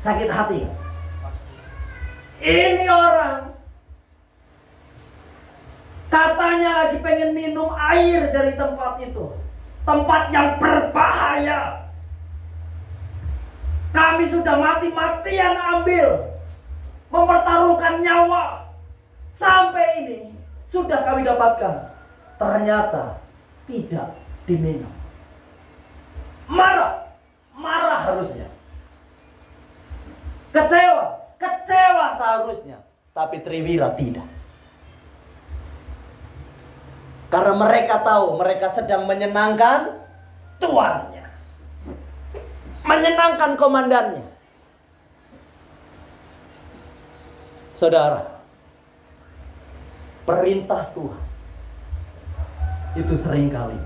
Sakit hati gak? Ini orang katanya lagi pengen minum air dari tempat itu, tempat yang berbahaya. Kami sudah mati-matian ambil, mempertaruhkan nyawa. Sampai ini sudah kami dapatkan, ternyata tidak diminum. Marah harusnya. Kecewa kecewa seharusnya, tapi Triwira tidak. Karena mereka tahu mereka sedang menyenangkan tuannya, menyenangkan komandannya. Saudara, perintah Tuhan itu seringkali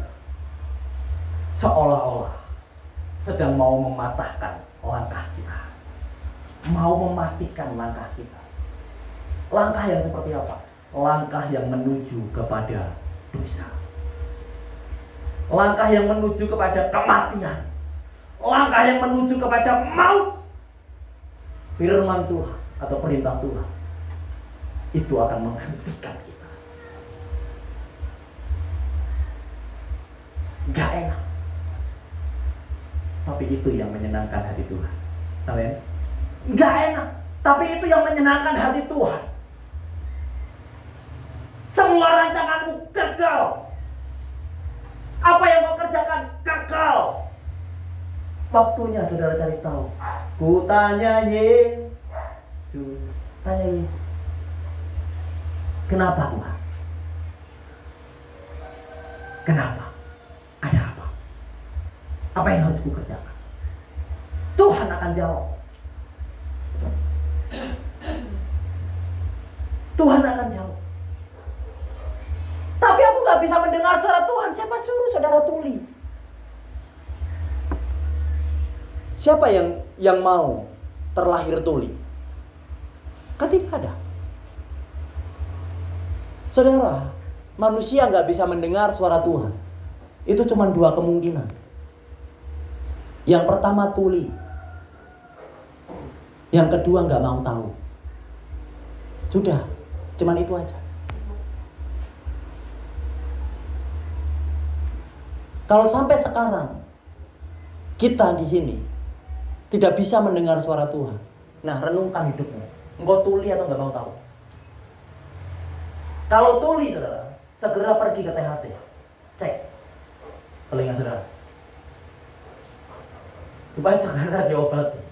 seolah-olah sedang mau mematahkan langkah kita, mau mematikan langkah kita. Langkah yang seperti apa? Langkah yang menuju kepada dosa, langkah yang menuju kepada kematian, langkah yang menuju kepada maut. Firman Tuhan atau perintah Tuhan itu akan menghentikan kita. Gak enak, tapi itu yang menyenangkan hati Tuhan. Amin. Gak enak, tapi itu yang menyenangkan hati Tuhan. Semua rancanganmu gagal. Apa yang kau kerjakan gagal. Waktunya saudara cari tahu. Ku tanya Yesus, tanya Yesus, kenapa Tuhan? Kenapa? Ada apa? Apa yang harus ku kerjakan? Tuhan akan jawab. Tuhan akan jawab. Tapi aku gak bisa mendengar suara Tuhan. Siapa suruh saudara tuli? Siapa yang mau terlahir tuli? Kan tidak ada. Saudara, manusia gak bisa mendengar suara Tuhan. Itu cuma dua kemungkinan. Yang pertama tuli. Yang kedua gak mau tahu. Sudah, cuman itu aja. Kalau sampai sekarang kita di sini tidak bisa mendengar suara Tuhan, nah renungkan hidupmu. Engkau tuli atau nggak mau tahu? Kalau tuli, saudara, segera pergi ke THT, cek telinga saudara, supaya segera diobati.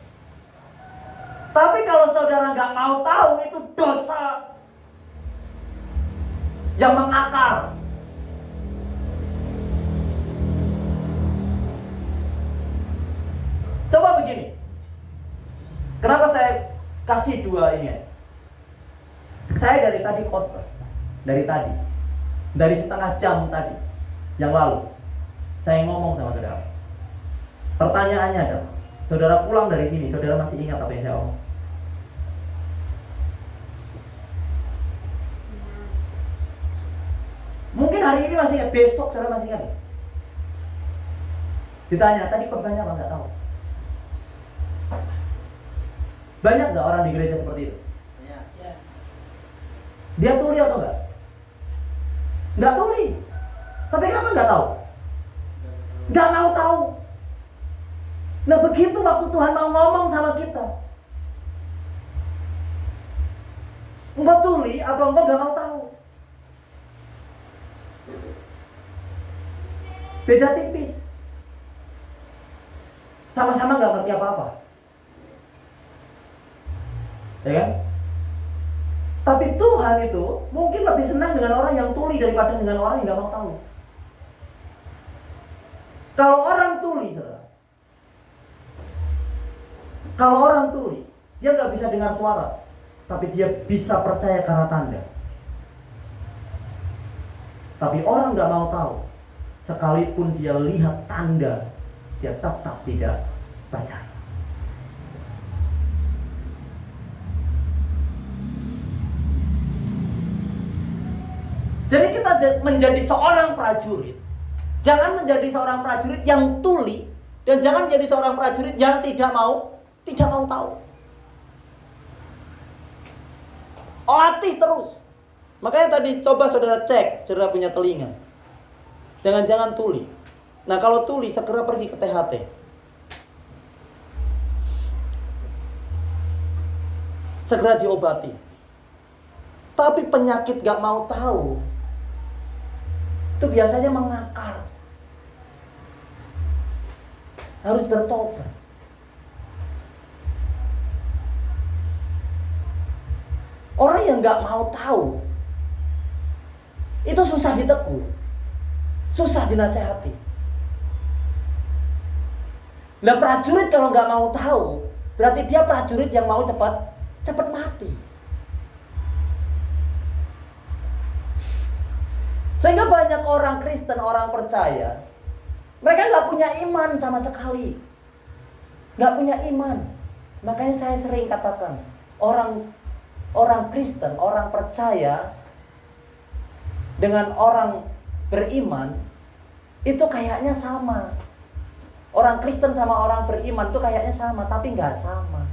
Tapi kalau saudara nggak mau tahu, itu dosa yang mengakar. Coba begini, kenapa saya kasih dua ini? Saya dari tadi khotbah, dari setengah jam tadi yang lalu, saya ngomong sama saudara. Pertanyaannya adalah, saudara pulang dari sini, saudara masih ingat apa yang saya omong? Mungkin hari ini masih ingat, besok saudara masih ingat. Ditanya, tadi khotbahnya apa? Nggak tahu. Banyak gak orang di gereja seperti itu? Ya. Dia tuli atau enggak? Enggak tuli. Tapi kenapa enggak tahu? Enggak mau tahu. Nah begitu waktu Tuhan mau ngomong sama kita, engkau tuli atau engkau enggak mau tahu? Beda tipis. Sama-sama enggak ngerti apa-apa. Ya kan? Tapi Tuhan itu mungkin lebih senang dengan orang yang tuli daripada dengan orang yang gak mau tahu. Kalau orang tuli, dia gak bisa dengar suara, tapi dia bisa percaya karena tanda. Tapi orang gak mau tahu, sekalipun dia lihat tanda, dia tetap tidak percaya. Jadi kita menjadi seorang prajurit, jangan menjadi seorang prajurit yang tuli, dan jangan menjadi seorang prajurit yang tidak mau tahu. Latih terus. Makanya tadi coba saudara cek, saudara punya telinga. Jangan-jangan tuli. Nah kalau tuli segera pergi ke THT. Segera diobati. Tapi penyakit gak mau tahu itu biasanya mengakar. Harus bertobat. Orang yang nggak mau tahu itu susah ditegur, susah dinasehati. Nah, prajurit kalau nggak mau tahu, berarti dia prajurit yang mau cepat mati. Sehingga banyak orang Kristen, orang percaya, mereka nggak punya iman sama sekali, nggak punya iman. Makanya saya sering katakan, orang Kristen, orang percaya dengan orang beriman itu kayaknya sama. Orang Kristen sama orang beriman itu kayaknya sama, tapi nggak sama.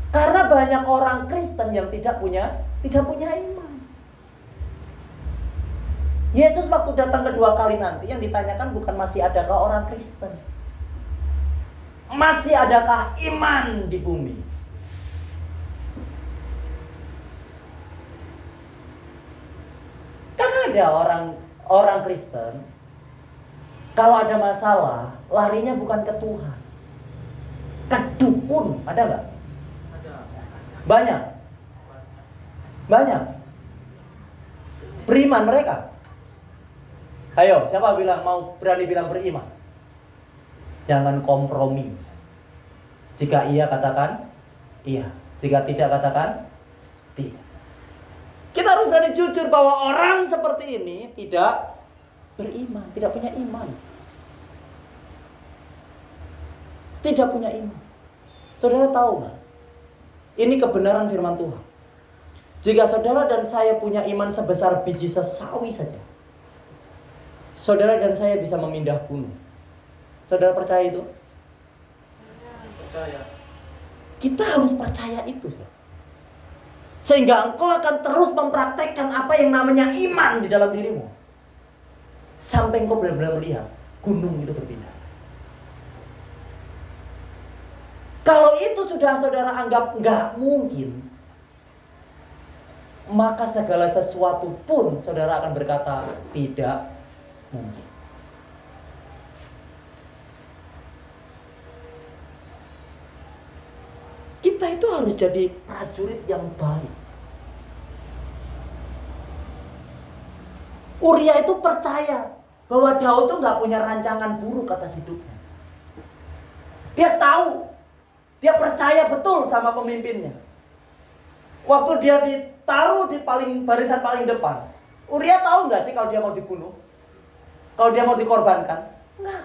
Karena banyak orang Kristen yang tidak punya iman. Yesus waktu datang kedua kali nanti yang ditanyakan bukan masih adakah orang Kristen, masih adakah iman di bumi. Karena ada orang Kristen, kalau ada masalah larinya bukan ke Tuhan, ke dukun. Ada nggak? Banyak. Beriman mereka. Ayo, siapa berani bilang beriman? Jangan kompromi. Jika iya katakan iya, jika tidak katakan tidak. Kita harus berani jujur bahwa orang seperti ini tidak beriman, tidak punya iman. Tidak punya iman. Saudara tahu nggak? Ini kebenaran firman Tuhan. Jika saudara dan saya punya iman sebesar biji sesawi saja, saudara dan saya bisa memindah gunung. Saudara percaya itu? Percaya. Kita harus percaya itu. Sehingga engkau akan terus mempraktekkan apa yang namanya iman di dalam dirimu. Sampai engkau benar-benar melihat gunung itu berpindah. Kalau itu sudah saudara anggap nggak mungkin, maka segala sesuatu pun saudara akan berkata tidak mungkin. Kita itu harus jadi prajurit yang baik. Uria itu percaya bahwa Daud itu nggak punya rancangan buruk atas hidupnya. Dia tahu. Dia percaya betul sama pemimpinnya. Waktu dia ditaruh di barisan paling depan, Uria tahu nggak sih kalau dia mau dibunuh? Kalau dia mau dikorbankan? Enggak.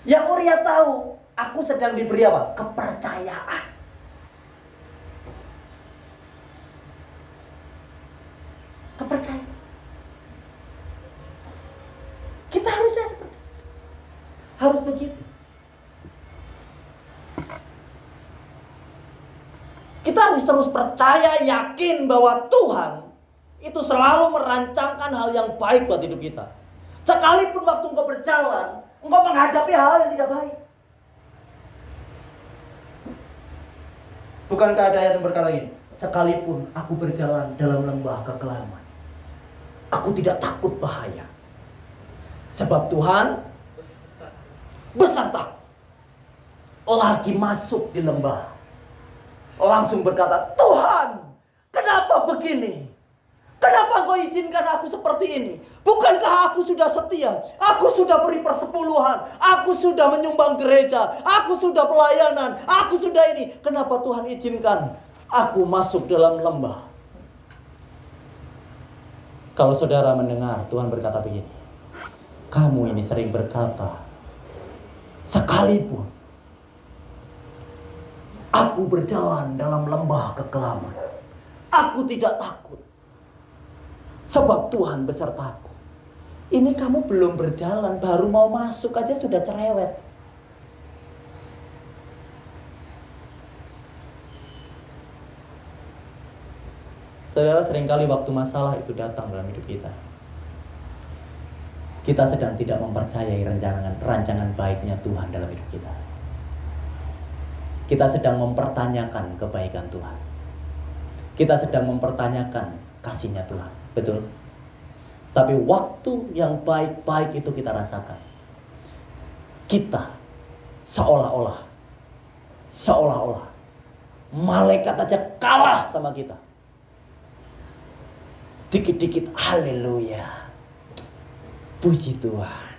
Yang Uria tahu, aku sedang diberi apa? Kepercayaan. Kepercayaan. Kita harusnya seperti itu. Harus begitu. Kita harus terus percaya, yakin bahwa Tuhan itu selalu merancangkan hal yang baik buat hidup kita. Sekalipun waktu engkau berjalan, engkau menghadapi hal yang tidak baik. Bukankah ada ayat yang berkata gini? Sekalipun aku berjalan dalam lembah kekelaman, aku tidak takut bahaya. Sebab Tuhan besertaku. Lagi masuk di lembah, langsung berkata, Tuhan, kenapa begini? Kenapa Engkau izinkan aku seperti ini? Bukankah aku sudah setia? Aku sudah beri persepuluhan. Aku sudah menyumbang gereja. Aku sudah pelayanan. Aku sudah ini. Kenapa Tuhan izinkan aku masuk dalam lembah? Kalau saudara mendengar Tuhan berkata begini, kamu ini sering berkata, sekalipun aku berjalan dalam lembah kekelaman, aku tidak takut. Sebab Tuhan besertaku. Ini kamu belum berjalan, baru mau masuk aja sudah cerewet. Saudara, seringkali waktu masalah itu datang dalam hidup kita, kita sedang tidak mempercayai rancangan baiknya Tuhan dalam hidup kita. Kita sedang mempertanyakan kebaikan Tuhan. Kita sedang mempertanyakan kasihnya Tuhan. Betul? Tapi waktu yang baik-baik itu kita rasakan. kita seolah-olah malaikat aja kalah sama kita. Dikit-dikit haleluya, puji Tuhan.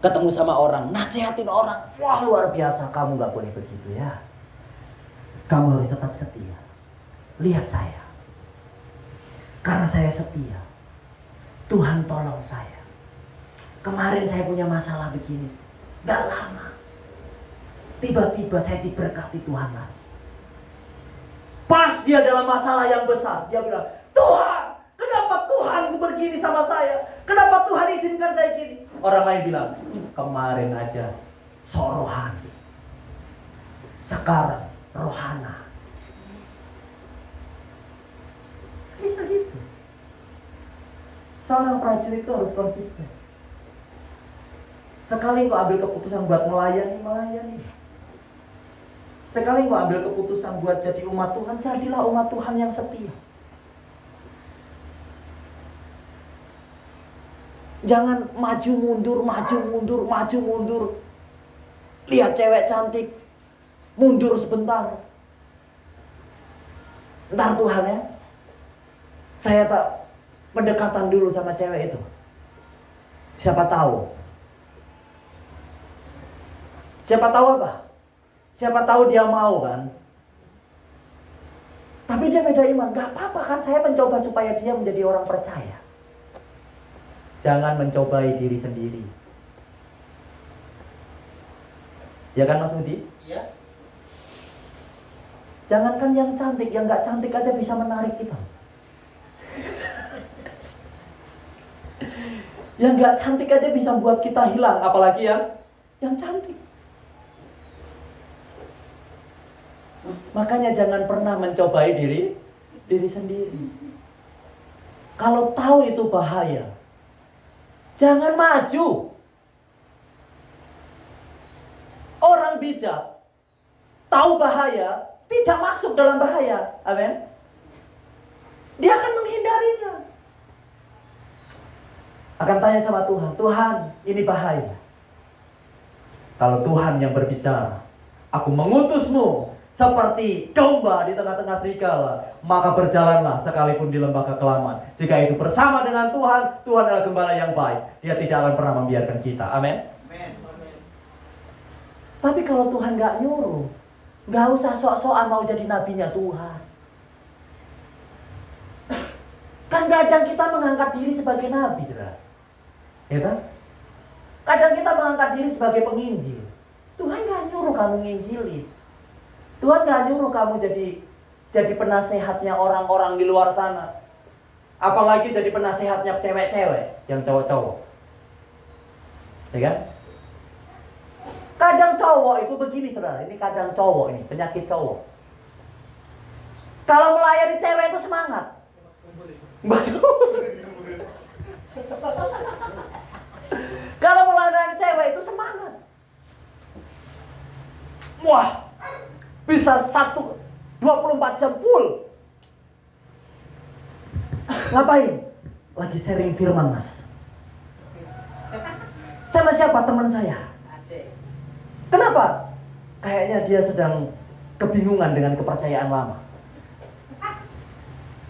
Ketemu sama orang, nasihatin orang, wah luar biasa, kamu gak boleh begitu ya. Kamu harus tetap setia. Lihat saya, karena saya setia, Tuhan tolong saya. Kemarin saya punya masalah begini, gak lama, tiba-tiba saya diberkati Tuhan lagi. Pas dia dalam masalah yang besar, dia bilang, Tuhan, kenapa Tuhan begini sama saya? Kenapa Tuhan izinkan saya gini? Orang lain bilang, kemarin aja sorohani, sekarang rohana. Bisa gitu. Seorang prajurit itu harus konsisten. Sekali kau ambil keputusan buat melayani. Sekali kau ambil keputusan buat jadi umat Tuhan, jadilah umat Tuhan yang setia. Jangan maju mundur. Lihat cewek cantik, mundur sebentar. Ntar Tuhan ya, saya tak pendekatan dulu sama cewek itu. Siapa tahu apa? Siapa tahu dia mau kan? Tapi dia beda iman, gak apa-apa kan, saya mencoba supaya dia menjadi orang percaya. Jangan mencobai diri sendiri. Ya kan Mas Budi? Iya. Jangankan yang cantik, yang gak cantik aja bisa menarik kita. Yang gak cantik aja bisa buat kita hilang, apalagi yang cantik. Makanya jangan pernah mencobai diri sendiri. Kalau tahu itu bahaya, jangan maju. Orang bijak tahu bahaya, tidak masuk dalam bahaya. Amin. Dia akan menghindarinya. Akan tanya sama Tuhan, Tuhan, ini bahaya. Kalau Tuhan yang berbicara, aku mengutusmu seperti domba di tengah-tengah serigala, maka berjalanlah sekalipun di lembah kekelaman. Jika itu bersama dengan Tuhan, Tuhan adalah gembala yang baik. Dia tidak akan pernah membiarkan kita. Amin. Tapi kalau Tuhan gak nyuruh, gak usah sok-sokan mau jadi nabinya Tuhan. Kan kadang kita mengangkat diri sebagai nabi, saudara. Ya kan? Kadang kita mengangkat diri sebagai penginjil. Tuhan gak nyuruh kamu nginjili. Tuhan gak nyuruh kamu jadi penasehatnya orang-orang di luar sana. Apalagi jadi penasehatnya cewek-cewek, yang cowok-cowok. Ya kan? Kadang cowok itu begini, saudara. Ini kadang cowok ini, penyakit cowok. Kalau melayani cewek itu semangat. Kalau melayani cewek itu semangat. Wah, bisa 24 jam full. Ngapain? Lagi sharing firman, Mas. Sama siapa? Teman saya. Kenapa? Kayaknya dia sedang kebingungan dengan kepercayaan lama.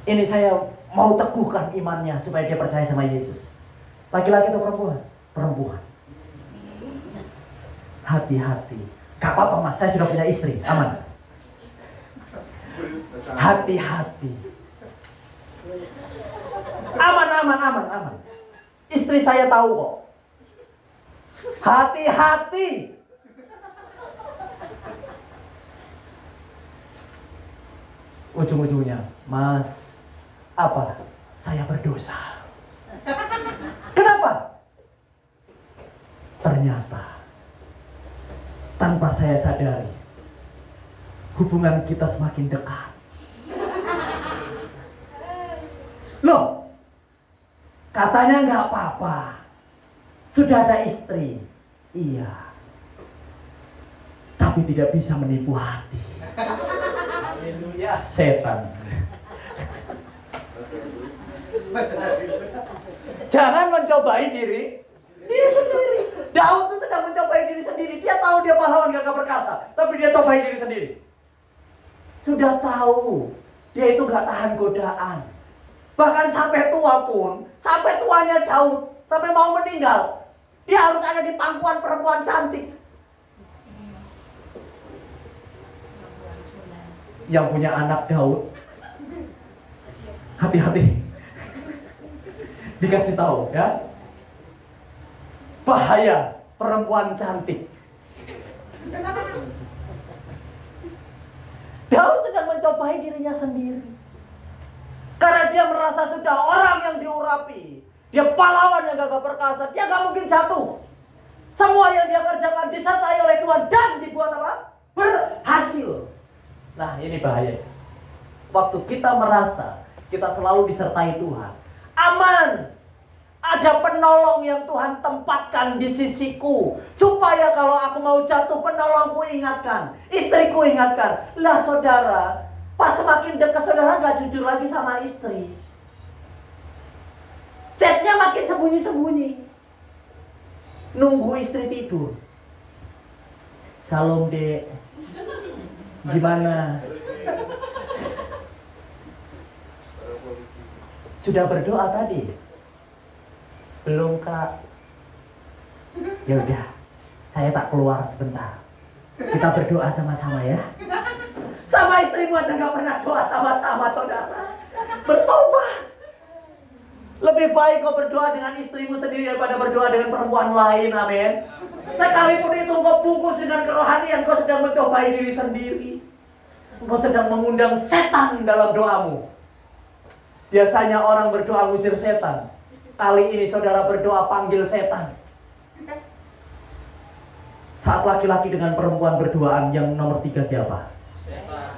Ini saya mau teguhkan imannya supaya dia percaya sama Yesus. Laki-laki atau perempuan? Perempuan. Hati-hati. Gak apa-apa Mas, saya sudah punya istri, aman. Hati-hati. Aman. Istri saya tahu kok. Hati-hati. Ujung-ujungnya, Mas, apa? Saya berdosa. Kenapa? Ternyata tanpa saya sadari, hubungan kita semakin dekat. Loh, katanya nggak apa-apa, sudah ada istri. Iya, tapi tidak bisa menipu hati. Haleluya. Setan. Jangan mencobai diri sendiri. Daud itu sedang mencobai diri sendiri. Dia tahu dia pahlawan gagah perkasa, tapi dia cobai diri sendiri. Sudah tahu dia itu gak tahan godaan. Bahkan sampai tua pun, sampai tuanya Daud, sampai mau meninggal, dia harus ada di pangkuan perempuan cantik. Yang punya anak Daud, hati-hati. Dikasih tahu ya. Bahaya perempuan cantik. Daud sedang mencobai dirinya sendiri. Karena dia merasa sudah orang yang diurapi. Dia pahlawan yang gagah perkasa. Dia gak mungkin jatuh. Semua yang dia kerjakan disertai oleh Tuhan dan dibuat apa? Berhasil. Nah, ini bahaya. Waktu kita merasa kita selalu disertai Tuhan, aman. Ada penolong yang Tuhan tempatkan di sisiku. Supaya kalau aku mau jatuh, penolongku ingatkan, istriku ingatkan. Lah saudara, pas semakin dekat saudara gak jujur lagi sama istri. Chatnya makin sembunyi-sembunyi. Nunggu istri tidur. Salam dek. Gimana? Sudah berdoa tadi? Belum kak. Ya udah, saya tak keluar sebentar. Kita berdoa sama-sama ya. Sama istrimu aja gak pernah doa sama-sama saudara. Bertobat. Lebih baik kau berdoa dengan istrimu sendiri daripada berdoa dengan perempuan lain, amin. Sekalipun itu kau bungkus dengan kerohanian, kau sedang mencobai diri sendiri. Kau sedang mengundang setan dalam doamu. Biasanya orang berdoa ngusir setan. Kali ini saudara berdoa panggil setan. Saat laki-laki dengan perempuan berduaan, yang nomor 3 siapa? Setan.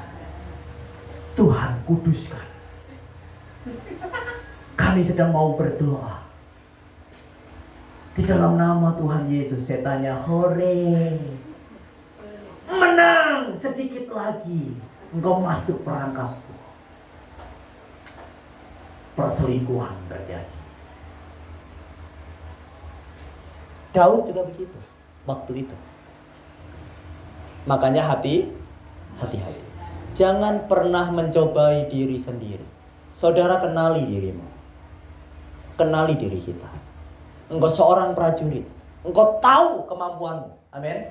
Tuhan kuduskan. Kami sedang mau berdoa. Di dalam nama Tuhan Yesus, setannya hore. Menang sedikit lagi. Engkau masuk perangkapku. Perselingkuhan terjadi. Daud juga begitu waktu itu. Makanya hati-hati. Jangan pernah mencobai diri sendiri. Saudara, kenali dirimu. Kenali diri kita. Engkau seorang prajurit. Engkau tahu kemampuanmu. Amin.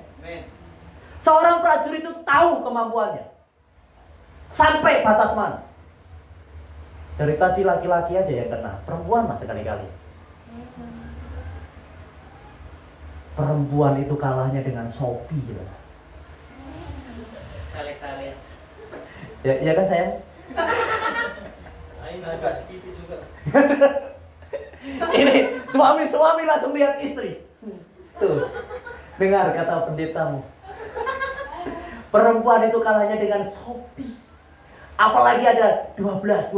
Seorang prajurit itu tahu kemampuannya. Sampai batas mana. Dari tadi laki-laki aja yang kena. Perempuan mah sekali-kali. Perempuan itu kalahnya dengan Shopee. Sale-sale. Ya kan sayang? Ayo agak segitu juga. Ini suami langsung lihat istri. Tuh, dengar kata pendetamu. Perempuan itu kalahnya dengan Shopee. Apalagi ada 12.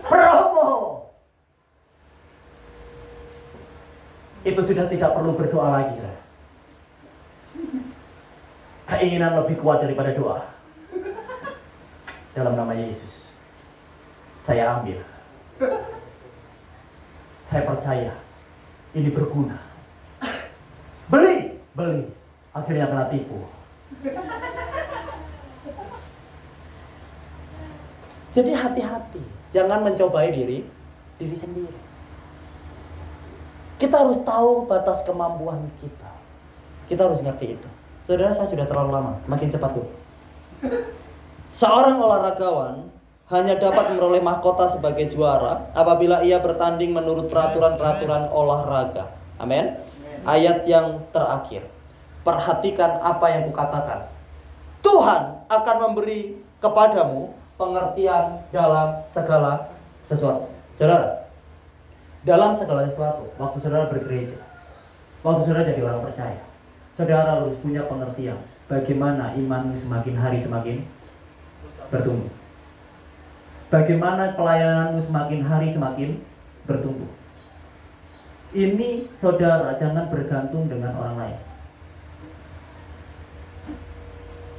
Promo. Itu sudah tidak perlu berdoa lagi. Keinginan lebih kuat daripada doa. Dalam nama Yesus, saya ambil. Saya percaya ini berguna. Beli. Akhirnya kena tipu. Jadi hati-hati, jangan mencobai diri sendiri. Kita harus tahu batas kemampuan kita. Kita harus ngerti itu. Saudara, saya sudah terlalu lama, makin cepat tuh. Seorang olahragawan hanya dapat memperoleh mahkota sebagai juara apabila ia bertanding menurut peraturan-peraturan olahraga. Amin. Ayat yang terakhir. Perhatikan apa yang kukatakan. Tuhan akan memberi kepadamu pengertian dalam segala sesuatu. Saudara, dalam segala sesuatu, waktu saudara bergereja, waktu saudara jadi orang percaya, saudara harus punya pengertian bagaimana imanmu semakin hari semakin bertumbuh. Bagaimana pelayananmu semakin hari semakin bertumbuh. Ini saudara jangan bergantung dengan orang lain.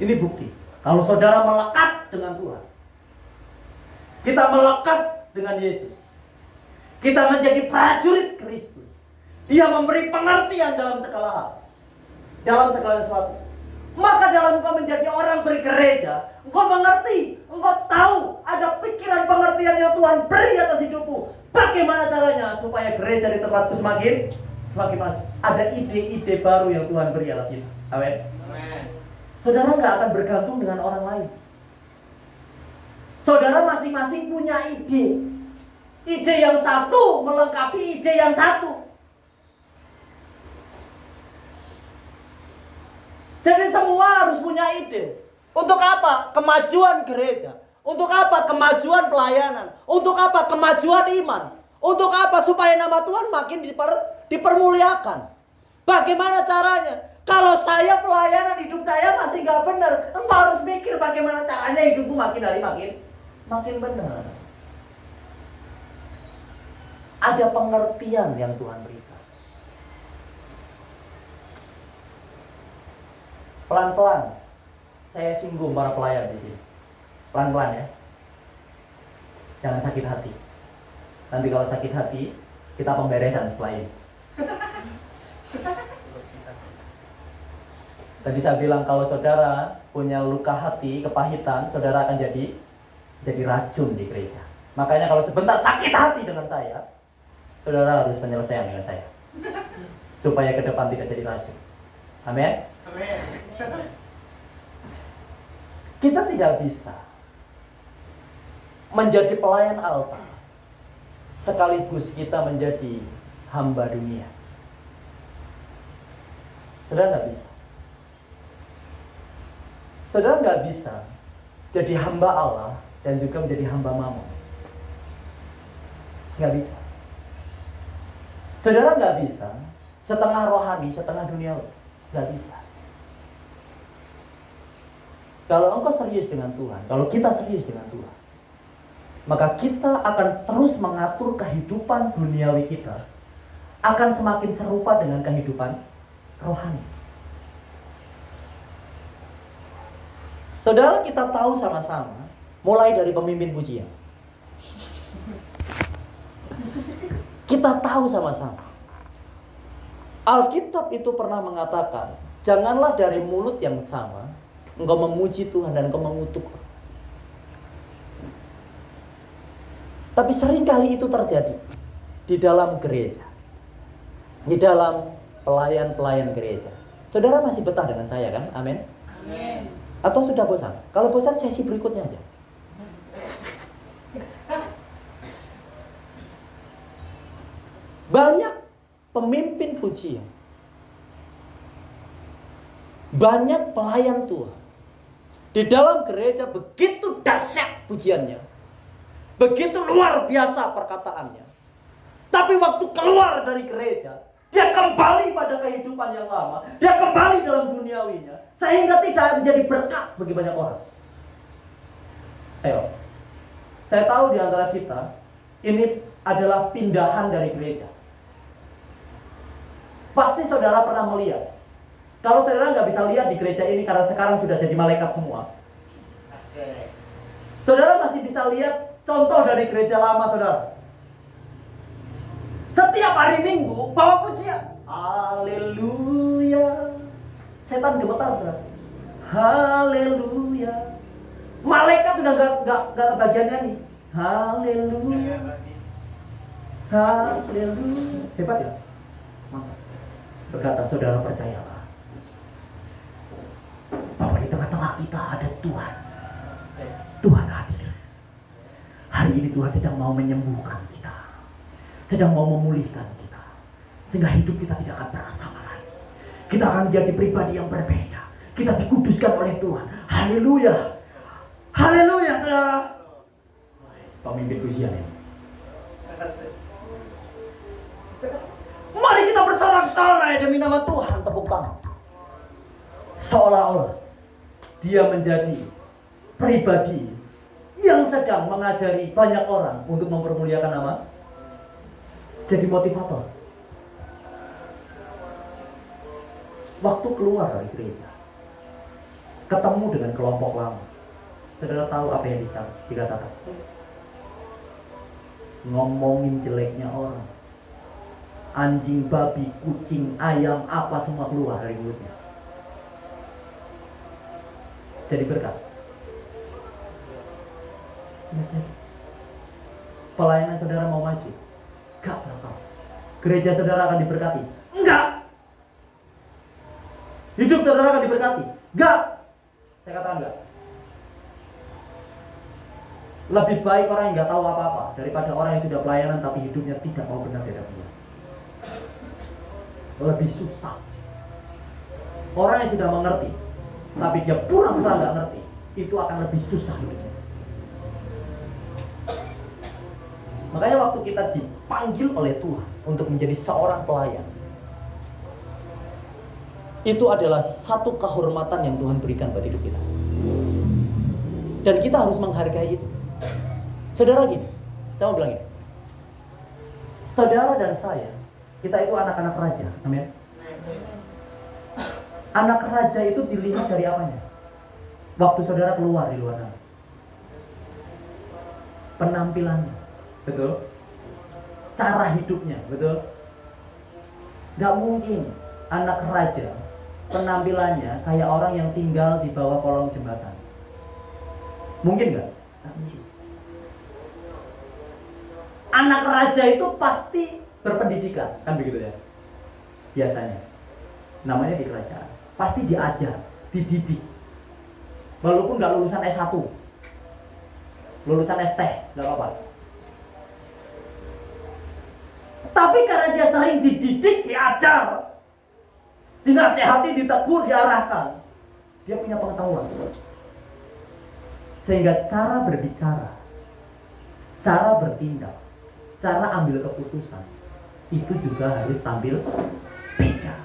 Ini bukti. Kalau saudara melekat dengan Tuhan, kita melekat dengan Yesus, Kita menjadi prajurit Kristus. Dia memberi pengertian dalam segala hal, dalam segala sesuatu. Maka dalam engkau menjadi orang bergereja, engkau mengerti, engkau tahu ada pikiran pengertian yang Tuhan beri atas hidupmu. Bagaimana caranya supaya gereja di tempatku semakin maju? Ada ide-ide baru yang Tuhan beri atas kita. Amin. Saudara nggak akan bergantung dengan orang lain. Saudara masing-masing punya ide. Ide yang satu melengkapi ide yang satu. Jadi semua harus punya ide. Untuk apa? Kemajuan gereja. Untuk apa? Kemajuan pelayanan. Untuk apa? Kemajuan iman. Untuk apa? Supaya nama Tuhan makin dipermuliakan. Bagaimana caranya? Kalau saya pelayanan hidup saya masih gak benar, engkau harus mikir bagaimana caranya hidupmu makin hari makin benar. Ada pengertian yang Tuhan berikan. Pelan-pelan saya singgung para pelayan di sini. Pelan-pelan ya. Jangan sakit hati. Nanti kalau sakit hati, kita pemberesan setelah ini. Tadi saya bilang kalau saudara punya luka hati, kepahitan, saudara akan jadi racun di gereja. Makanya kalau sebentar sakit hati dengan saya, saudara harus penyelesaian dengan saya. Supaya ke depan tidak jadi racun. Amin. Kita tidak bisa menjadi pelayan altar sekaligus kita menjadi hamba dunia. Saudara nggak bisa. Saudara nggak bisa jadi hamba Allah dan juga menjadi hamba Mammon. Nggak bisa. Saudara nggak bisa setengah rohani, setengah duniawi. Nggak bisa. Kalau engkau serius dengan Tuhan, kalau kita serius dengan Tuhan, maka kita akan terus mengatur kehidupan duniawi kita akan semakin serupa dengan kehidupan rohani. Saudara, kita tahu sama-sama, mulai dari pemimpin pujian. Kita tahu sama-sama. Alkitab itu pernah mengatakan, janganlah dari mulut yang sama engkau memuji Tuhan dan engkau mengutuk. Tapi seringkali itu terjadi di dalam gereja, di dalam pelayan-pelayan gereja. Saudara masih betah dengan saya kan? Amin. Amin. Atau sudah bosan? Kalau bosan sesi berikutnya aja. Banyak pemimpin pujian, banyak pelayan Tuhan di dalam gereja begitu dahsyat pujiannya, begitu luar biasa perkataannya. Tapi waktu keluar dari gereja, dia kembali pada kehidupan yang lama, dia kembali dalam duniawinya, sehingga tidak menjadi berkat bagi banyak orang. Ayo, saya tahu di antara kita ini adalah pindahan dari gereja. Pasti saudara pernah melihat. Kalau saudara nggak bisa lihat di gereja ini karena sekarang sudah jadi malaikat semua. Saudara masih bisa lihat contoh dari gereja lama saudara. Setiap hari Minggu bawa pujian. Haleluya. Setan gemetar saudara. Haleluya. Malaikat sudah nggak kebagian nyanyi. Haleluya. Haleluya. Hebat ya? Mantap. Berkata saudara percayalah bahwa di tengah-tengah kita ada Tuhan. Tuhan hadir. Hari ini Tuhan sedang mau menyembuhkan kita, sedang mau memulihkan kita, sehingga hidup kita tidak akan pernah sama lagi. Kita akan menjadi pribadi yang berbeda. Kita dikuduskan oleh Tuhan. Haleluya. Haleluya. Pemimpin pujian ini. Mari kita bersorak-sorai demi nama Tuhan, tepuk tangan. Seolah-olah dia menjadi pribadi yang sedang mengajari banyak orang untuk mempermuliakan nama. Jadi motivator. Waktu keluar dari gereja, ketemu dengan kelompok lama. Saudara tahu apa yang dikatakan? ngomongin jeleknya orang. Anjing, babi, kucing, ayam, apa semua keluar dari mulutnya. Jadi berkat. Pelayanan saudara mau maju? Gak bakal. Gereja saudara akan diberkati? Enggak. Hidup saudara akan diberkati? Enggak. Saya katakan enggak. Lebih baik orang yang nggak tahu apa-apa daripada orang yang sudah pelayanan tapi hidupnya tidak mau benar di hadapan Tuhan. Lebih susah. Orang yang sudah mengerti tapi dia pura-pura nggak ngerti, itu akan lebih susah hidupnya. Makanya waktu kita dipanggil oleh Tuhan untuk menjadi seorang pelayan, itu adalah satu kehormatan yang Tuhan berikan buat hidup kita. Dan kita harus menghargai itu. Saudara gini, saya mau bilang gini. Saudara dan saya, kita itu anak-anak raja, amin. Anak raja itu dilihat dari apanya? Waktu saudara keluar di luar sana, penampilannya, betul? Cara hidupnya, betul? Gak mungkin anak raja penampilannya kayak orang yang tinggal di bawah kolong jembatan. Mungkin gak? Gak mungkin. Anak raja itu pasti berpendidikan, kan begitu ya? Biasanya. Namanya di kerajaan. Pasti diajar, dididik. Walaupun gak lulusan S1. Lulusan ST, gak apa-apa. Tapi karena dia sering dididik, diajar, dinasehati, ditegur, diarahkan, dia punya pengetahuan. Sehingga cara berbicara, cara bertindak, cara ambil keputusan, itu juga harus tampil beda.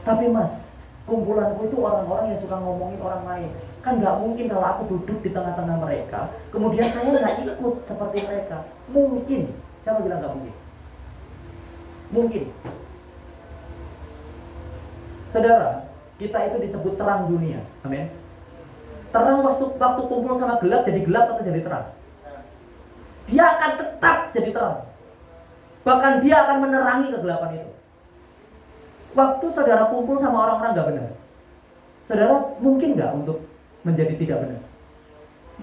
Tapi mas, kumpulanku itu orang-orang yang suka ngomongin orang lain. Kan gak mungkin kalau aku duduk di tengah-tengah mereka, kemudian saya gak ikut seperti mereka. Mungkin. Siapa bilang gak mungkin? Mungkin. Saudara, kita itu disebut terang dunia. Amin. Terang waktu kumpul sama gelap jadi gelap atau jadi terang? Dia akan tetap jadi terang. Bahkan dia akan menerangi kegelapan itu. Waktu saudara kumpul sama orang-orang gak benar, saudara mungkin gak untuk menjadi tidak benar?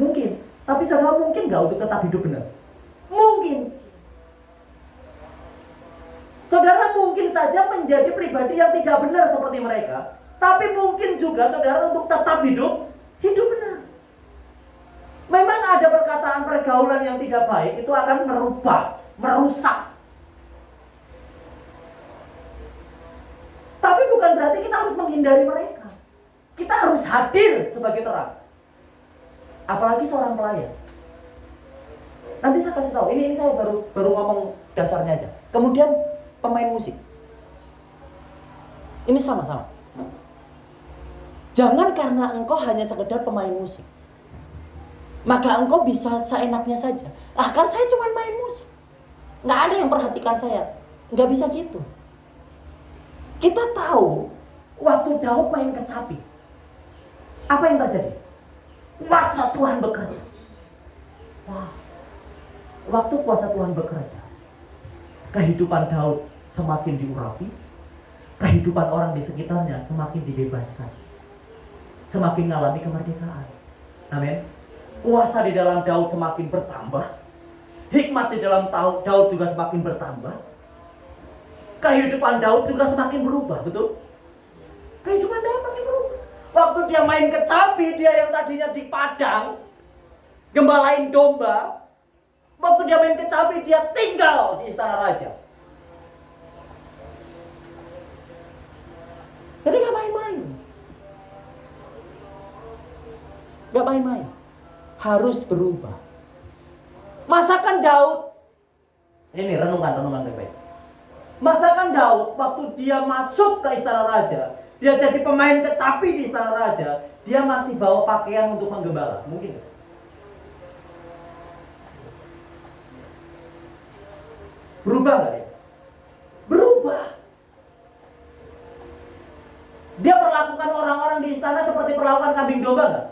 Mungkin. Tapi saudara mungkin gak untuk tetap hidup benar? Mungkin. Saudara mungkin saja menjadi pribadi yang tidak benar seperti mereka, tapi mungkin juga saudara untuk tetap hidup benar. Memang ada perkataan pergaulan yang tidak baik, itu akan merubah, merusak. Tapi bukan berarti kita harus menghindari mereka. Kita harus hadir sebagai terang. Apalagi seorang pelayan. Nanti saya kasih tahu, ini saya baru ngomong dasarnya aja. Kemudian pemain musik. Ini sama-sama. Jangan karena engkau hanya sekedar pemain musik, maka engkau bisa seenaknya saja. Ah kan saya cuma main musik, nggak ada yang perhatikan saya. Nggak bisa gitu. Kita tahu waktu Daud main kecapi, apa yang terjadi? Kuasa Tuhan bekerja. Wah, waktu kuasa Tuhan bekerja, kehidupan Daud semakin diurapi, kehidupan orang di sekitarnya semakin dibebaskan, semakin mengalami kemerdekaan. Amin. Kuasa di dalam Daud semakin bertambah, hikmat di dalam Daud juga semakin bertambah, kehidupan Daud juga semakin berubah, betul? Kehidupan Daud semakin berubah. Waktu dia main kecapi, dia yang tadinya di padang gembalain domba, waktu dia main kecapi, dia tinggal di istana raja. Jadi gak main-main. Gak main-main. Harus berubah. Masakan Daud, ini renungan baik-baik. Masakan Daud waktu dia masuk ke istana raja, dia jadi pemain kecapi di istana raja, dia masih bawa pakaian untuk menggembala. Mungkin gak? Berubah gak dia? Berubah. Dia perlakukan orang-orang di istana seperti perlakukan kambing domba gak?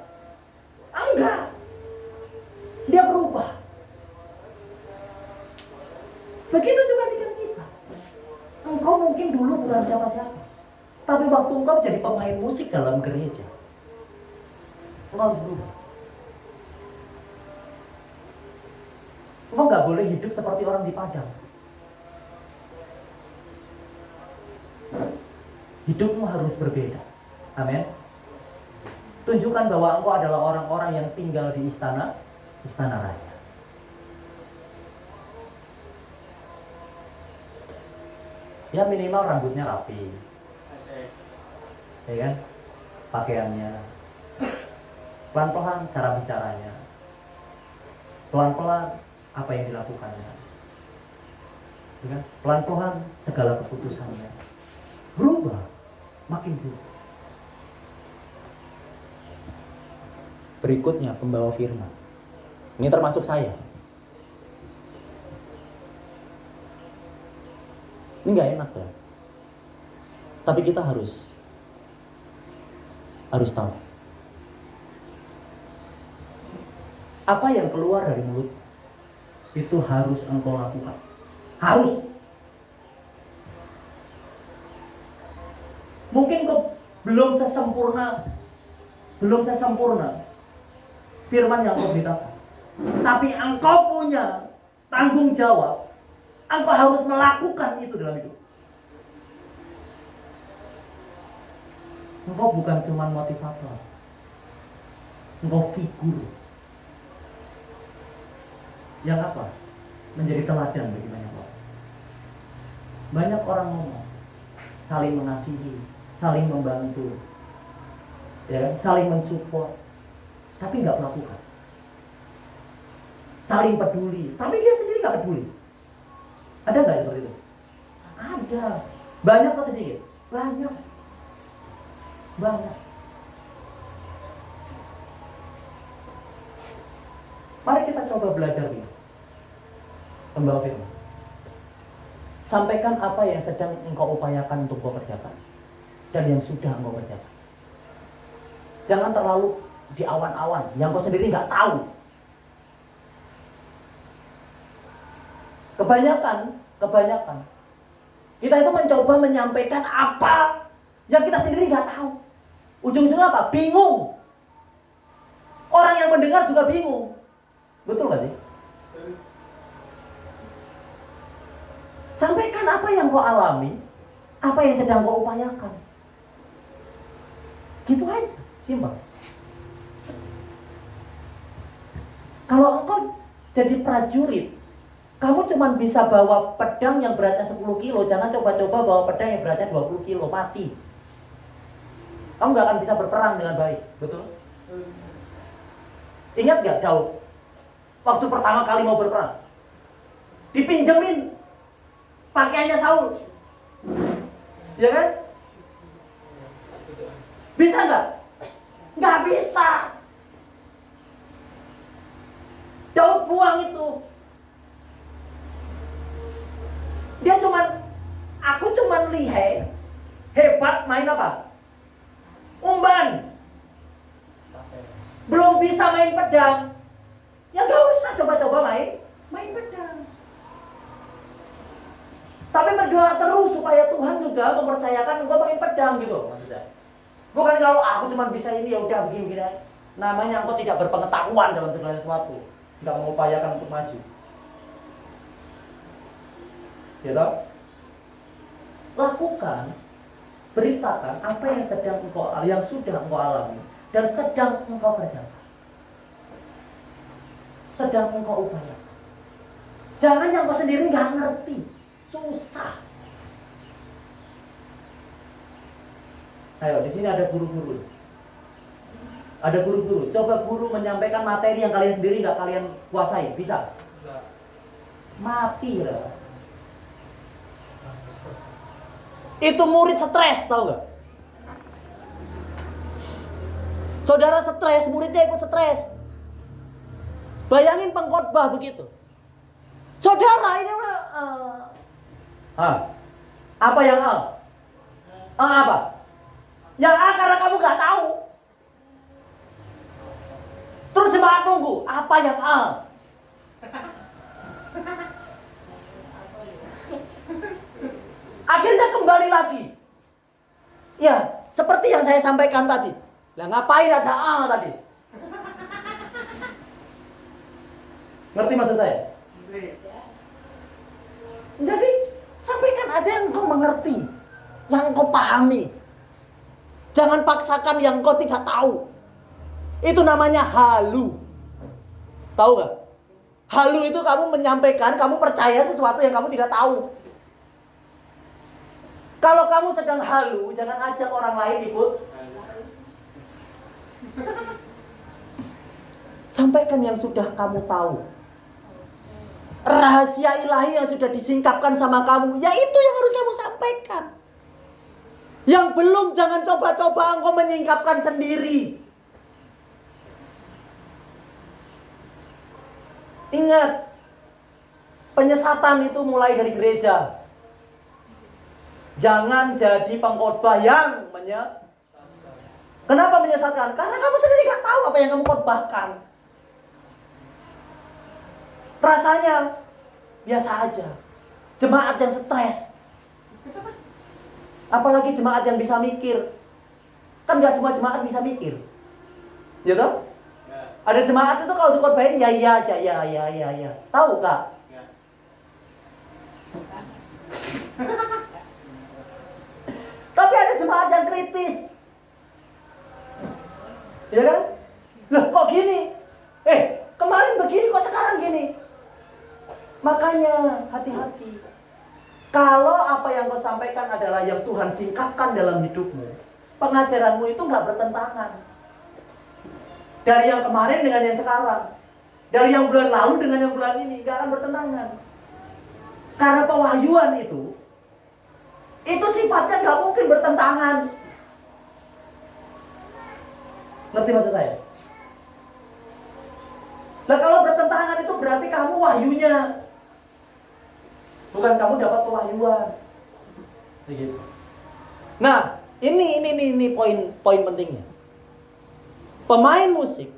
Enggak. Dia berubah. Tapi waktu engkau jadi pemain musik dalam gereja, engkau harus berubah. Engkau nggak boleh hidup seperti orang di padang. Hidupmu harus berbeda. Amin. Tunjukkan bahwa engkau adalah orang-orang yang tinggal di istana raja. Ya minimal rambutnya rapi, ya kan? Pakaiannya, pelan-pelan cara bicaranya, pelan-pelan apa yang dilakukannya, ya kan? Pelan-pelan segala keputusannya. Berubah, makin berubah. Berikutnya pembawa firman. Ini termasuk saya. Ini nggak enak ya. Tapi kita harus tahu. Apa yang keluar dari mulut itu harus engkau lakukan. Harus. Mungkin kau belum sesempurna firman yang kau beritakan. Tapi engkau punya tanggung jawab. Engkau harus melakukan itu dalam hidup. Engkau bukan cuma motivator. Engkau figur. Yang apa? Menjadi teladan bagi banyak orang. Banyak orang ngomong, saling mengasihi, saling membantu, ya, saling mensupport, tapi nggak melakukan. Saling peduli, tapi dia sendiri nggak peduli. Ada nggak seperti itu? Ada. Banyak atau sedikit? Banyak. Mari kita coba belajar ini. Pembawa firman. Sampaikan apa yang sedang engkau upayakan untuk engkau kerjakan dan yang sudah engkau kerjakan. Jangan terlalu di awan-awan yang kau sendiri nggak tahu. Kebanyakan kita itu mencoba menyampaikan apa yang kita sendiri nggak tahu. Ujung-ujungnya apa? Bingung. Orang yang mendengar juga bingung. Betul nggak sih? Sampaikan apa yang kau alami, apa yang sedang kau upayakan. Gitu aja, simpel. Kalau engkau jadi prajurit, kamu cuma bisa bawa pedang yang beratnya 10 kilo, jangan coba-coba bawa pedang yang beratnya 20 kilo, mati. Kamu nggak akan bisa berperang dengan baik, betul? Ingat nggak Daud? Waktu pertama kali mau berperang, dipinjemin pakaiannya Saul, ya kan? Bisa nggak? Nggak bisa. Daud buang itu. Dia aku cuman lihat hebat main apa? Umban. Belum bisa main pedang. Ya gak usah coba-coba main pedang. Tapi berdoa terus supaya Tuhan juga mempercayakan engkau main pedang gitu maksudnya. Bukan kalau aku cuma bisa ini ya udah begini. Namanya engkau tidak berpengetahuan dalam segala sesuatu, tidak mengupayakan untuk maju. Ya toh? Lakukan, beritakan apa yang sudah engkau alami dan sedang engkau kerjakan. Sedang engkau upayakan. Jangan yang kau sendiri nggak ngerti, susah. Ayo, di sini ada guru-guru. Ada guru-guru. Coba guru menyampaikan materi yang kalian sendiri nggak kalian kuasai, bisa? Mati lah. Itu murid stres, tahu nggak? Saudara stres, muridnya ikut stres. Bayangin pengkhotbah begitu. Saudara ini apa yang A? Apa? Yang A karena kamu nggak tahu. Terus jemaat nunggu, apa yang A? Akhirnya kembali lagi. Ya, seperti yang saya sampaikan tadi. Lah ngapain ada A tadi? Ngerti maksud saya? Jadi, sampaikan aja yang engkau mengerti, yang engkau pahami. Jangan paksakan yang engkau tidak tahu. Itu namanya halu. Tahu gak? Halu itu kamu menyampaikan, kamu percaya sesuatu yang kamu tidak tahu. Kalau kamu sedang halu, jangan ajak orang lain ikut. Sampaikan yang sudah kamu tahu. Rahasia ilahi yang sudah disingkapkan sama kamu, ya itu yang harus kamu sampaikan. Yang belum, jangan coba-coba engkau menyingkapkan sendiri. Ingat, penyesatan itu mulai dari gereja. Jangan jadi pengkhotbah yang Kenapa menyesatkan? Karena kamu sendiri gak tahu apa yang kamu khotbahkan. Rasanya biasa aja. Jemaat yang stres. Apalagi jemaat yang bisa mikir. Kan gak semua jemaat bisa mikir. Ya toh? Ada jemaat itu kalau dikhotbahin ya iya aja, ya. Tahu Kak? Tapi ada jemaat yang kritis. Ya kan? Loh kok gini? Kemarin begini kok sekarang gini? Makanya hati-hati. Kalau apa yang kau sampaikan adalah yang Tuhan singkapkan dalam hidupmu, pengajaranmu itu nggak bertentangan. Dari yang kemarin dengan yang sekarang, dari yang bulan lalu dengan yang bulan ini, nggak akan bertentangan. Karena pewahyuan itu sifatnya nggak mungkin bertentangan. Ngerti maksud saya? Nah kalau bertentangan itu berarti kamu wahyunya, bukan kamu dapat pewahyuan. Begitu. Nah, ini poin pentingnya. Pemain musik,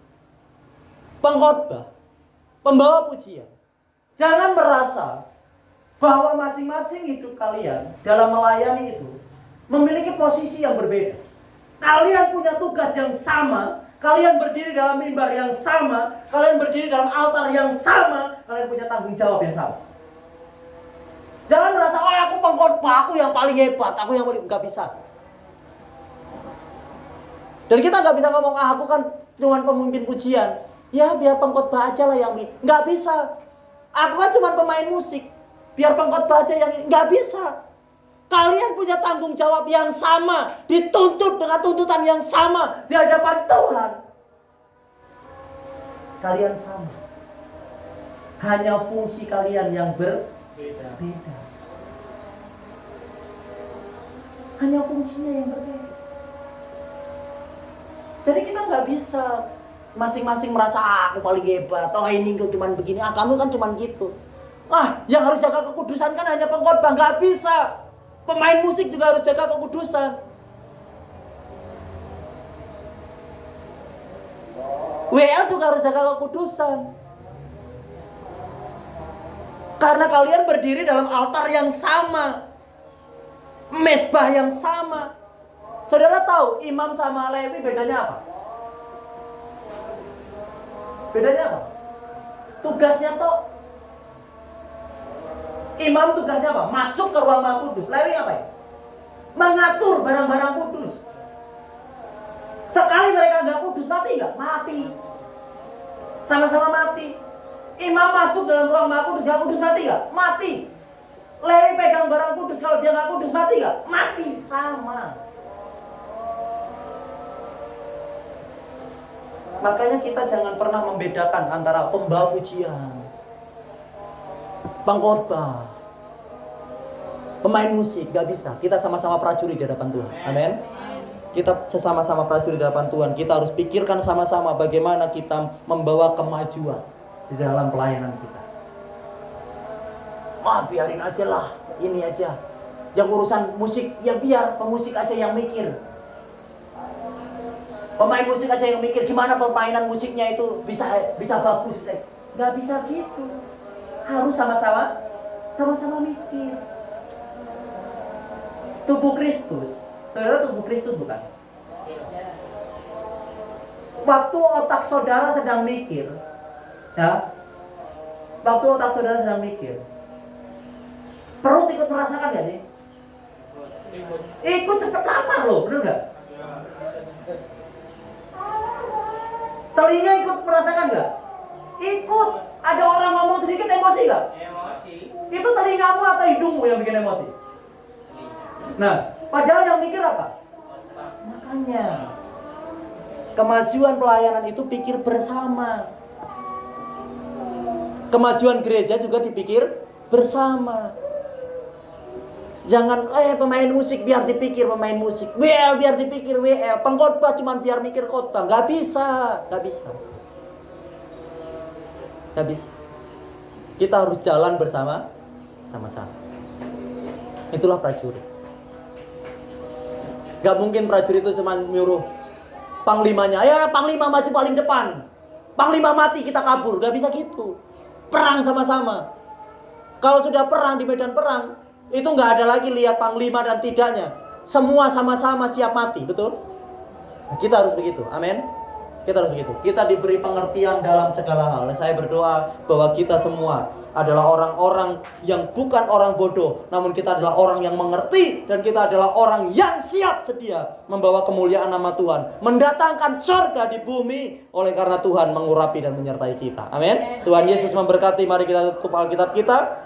pengkhotbah, pembawa pujian, jangan merasa bahwa masing-masing hidup kalian dalam melayani itu memiliki posisi yang berbeda. Kalian punya tugas yang sama, kalian berdiri dalam mimbar yang sama, kalian berdiri dalam altar yang sama, kalian punya tanggung jawab yang sama. Jangan merasa, aku pengkhotbah, aku yang paling hebat, aku yang paling, nggak bisa. Dan kita nggak bisa ngomong, aku kan cuma pemimpin pujian. Ya biar pengkhotbah aja lah yang nggak bisa. Aku kan cuma pemain musik, biar pengkhotbah aja yang nggak bisa. Kalian punya tanggung jawab yang sama, dituntut dengan tuntutan yang sama di hadapan Tuhan. Kalian sama. Hanya fungsi kalian yang berbeda. Hanya fungsinya yang berbeda. Jadi kita nggak bisa masing-masing merasa aku paling hebat. Oh ini kok cuma begini. Kamu kan cuma gitu. Yang harus jaga kekudusan kan hanya pengkhotbah, nggak bisa. Pemain musik juga harus jaga kekudusan. WL juga harus jaga kekudusan. Karena kalian berdiri dalam altar yang sama, mezbah yang sama. Saudara tahu imam sama Lewi bedanya apa? Bedanya apa? Tugasnya toh. Imam tugasnya apa? Masuk ke ruang maha kudus. Lewi apa ya? Mengatur barang-barang kudus. Sekali mereka nggak kudus, mati nggak? Mati. Sama-sama mati. Imam masuk dalam ruang maha kudus, nggak kudus, mati nggak? Mati. Lewi pegang barang kudus, kalau dia nggak kudus, mati nggak? Mati. Sama. Makanya kita jangan pernah membedakan antara pembawa pujian, pengkhotbah, pemain musik, gak bisa. Kita sama-sama prajurit di hadapan Tuhan. Amin. Kita sesama-sama prajurit di hadapan Tuhan. Kita harus pikirkan sama-sama bagaimana kita membawa kemajuan di dalam pelayanan kita. Biarin aja lah, ini aja. Yang urusan musik, ya biar pemusik aja yang mikir. Pemain musik aja yang mikir gimana permainan musiknya itu bisa bagus. Gak bisa gitu. Harus sama-sama mikir. Tubuh Kristus Saudara tubuh Kristus bukan? Waktu otak saudara sedang mikir, ya, waktu otak saudara sedang mikir, perut ikut merasakan gak sih? Ikut cepet lapar loh, bener gak? Telinga ikut merasakan gak? Ikut. Ada orang ngomong sedikit emosi gak? Emosi. Itu telingamu atau hidungmu yang bikin emosi? Nah, padahal yang mikir apa? Makanya kemajuan pelayanan itu pikir bersama. Kemajuan gereja juga dipikir bersama. Jangan pemain musik biar dipikir pemain musik, WL biar dipikir WL, pengkhotbah cuma biar mikir khotbah. Gak bisa. Kita harus jalan bersama sama-sama. Itulah prajurit. Gak mungkin prajurit itu cuma nyuruh panglimanya, ayo panglima maju paling depan, panglima mati kita kabur. Gak bisa gitu. Perang sama-sama. Kalau sudah perang di medan perang, itu gak ada lagi lihat panglima dan tidaknya. Semua sama-sama siap mati, betul? Nah, kita harus begitu, amin. Kita harus begitu. Kita diberi pengertian dalam segala hal. Saya berdoa bahwa kita semua adalah orang-orang yang bukan orang bodoh, namun kita adalah orang yang mengerti, dan kita adalah orang yang siap sedia membawa kemuliaan nama Tuhan, mendatangkan surga di bumi oleh karena Tuhan mengurapi dan menyertai kita. Amin. Tuhan Yesus memberkati. Mari kita tutup Alkitab kita.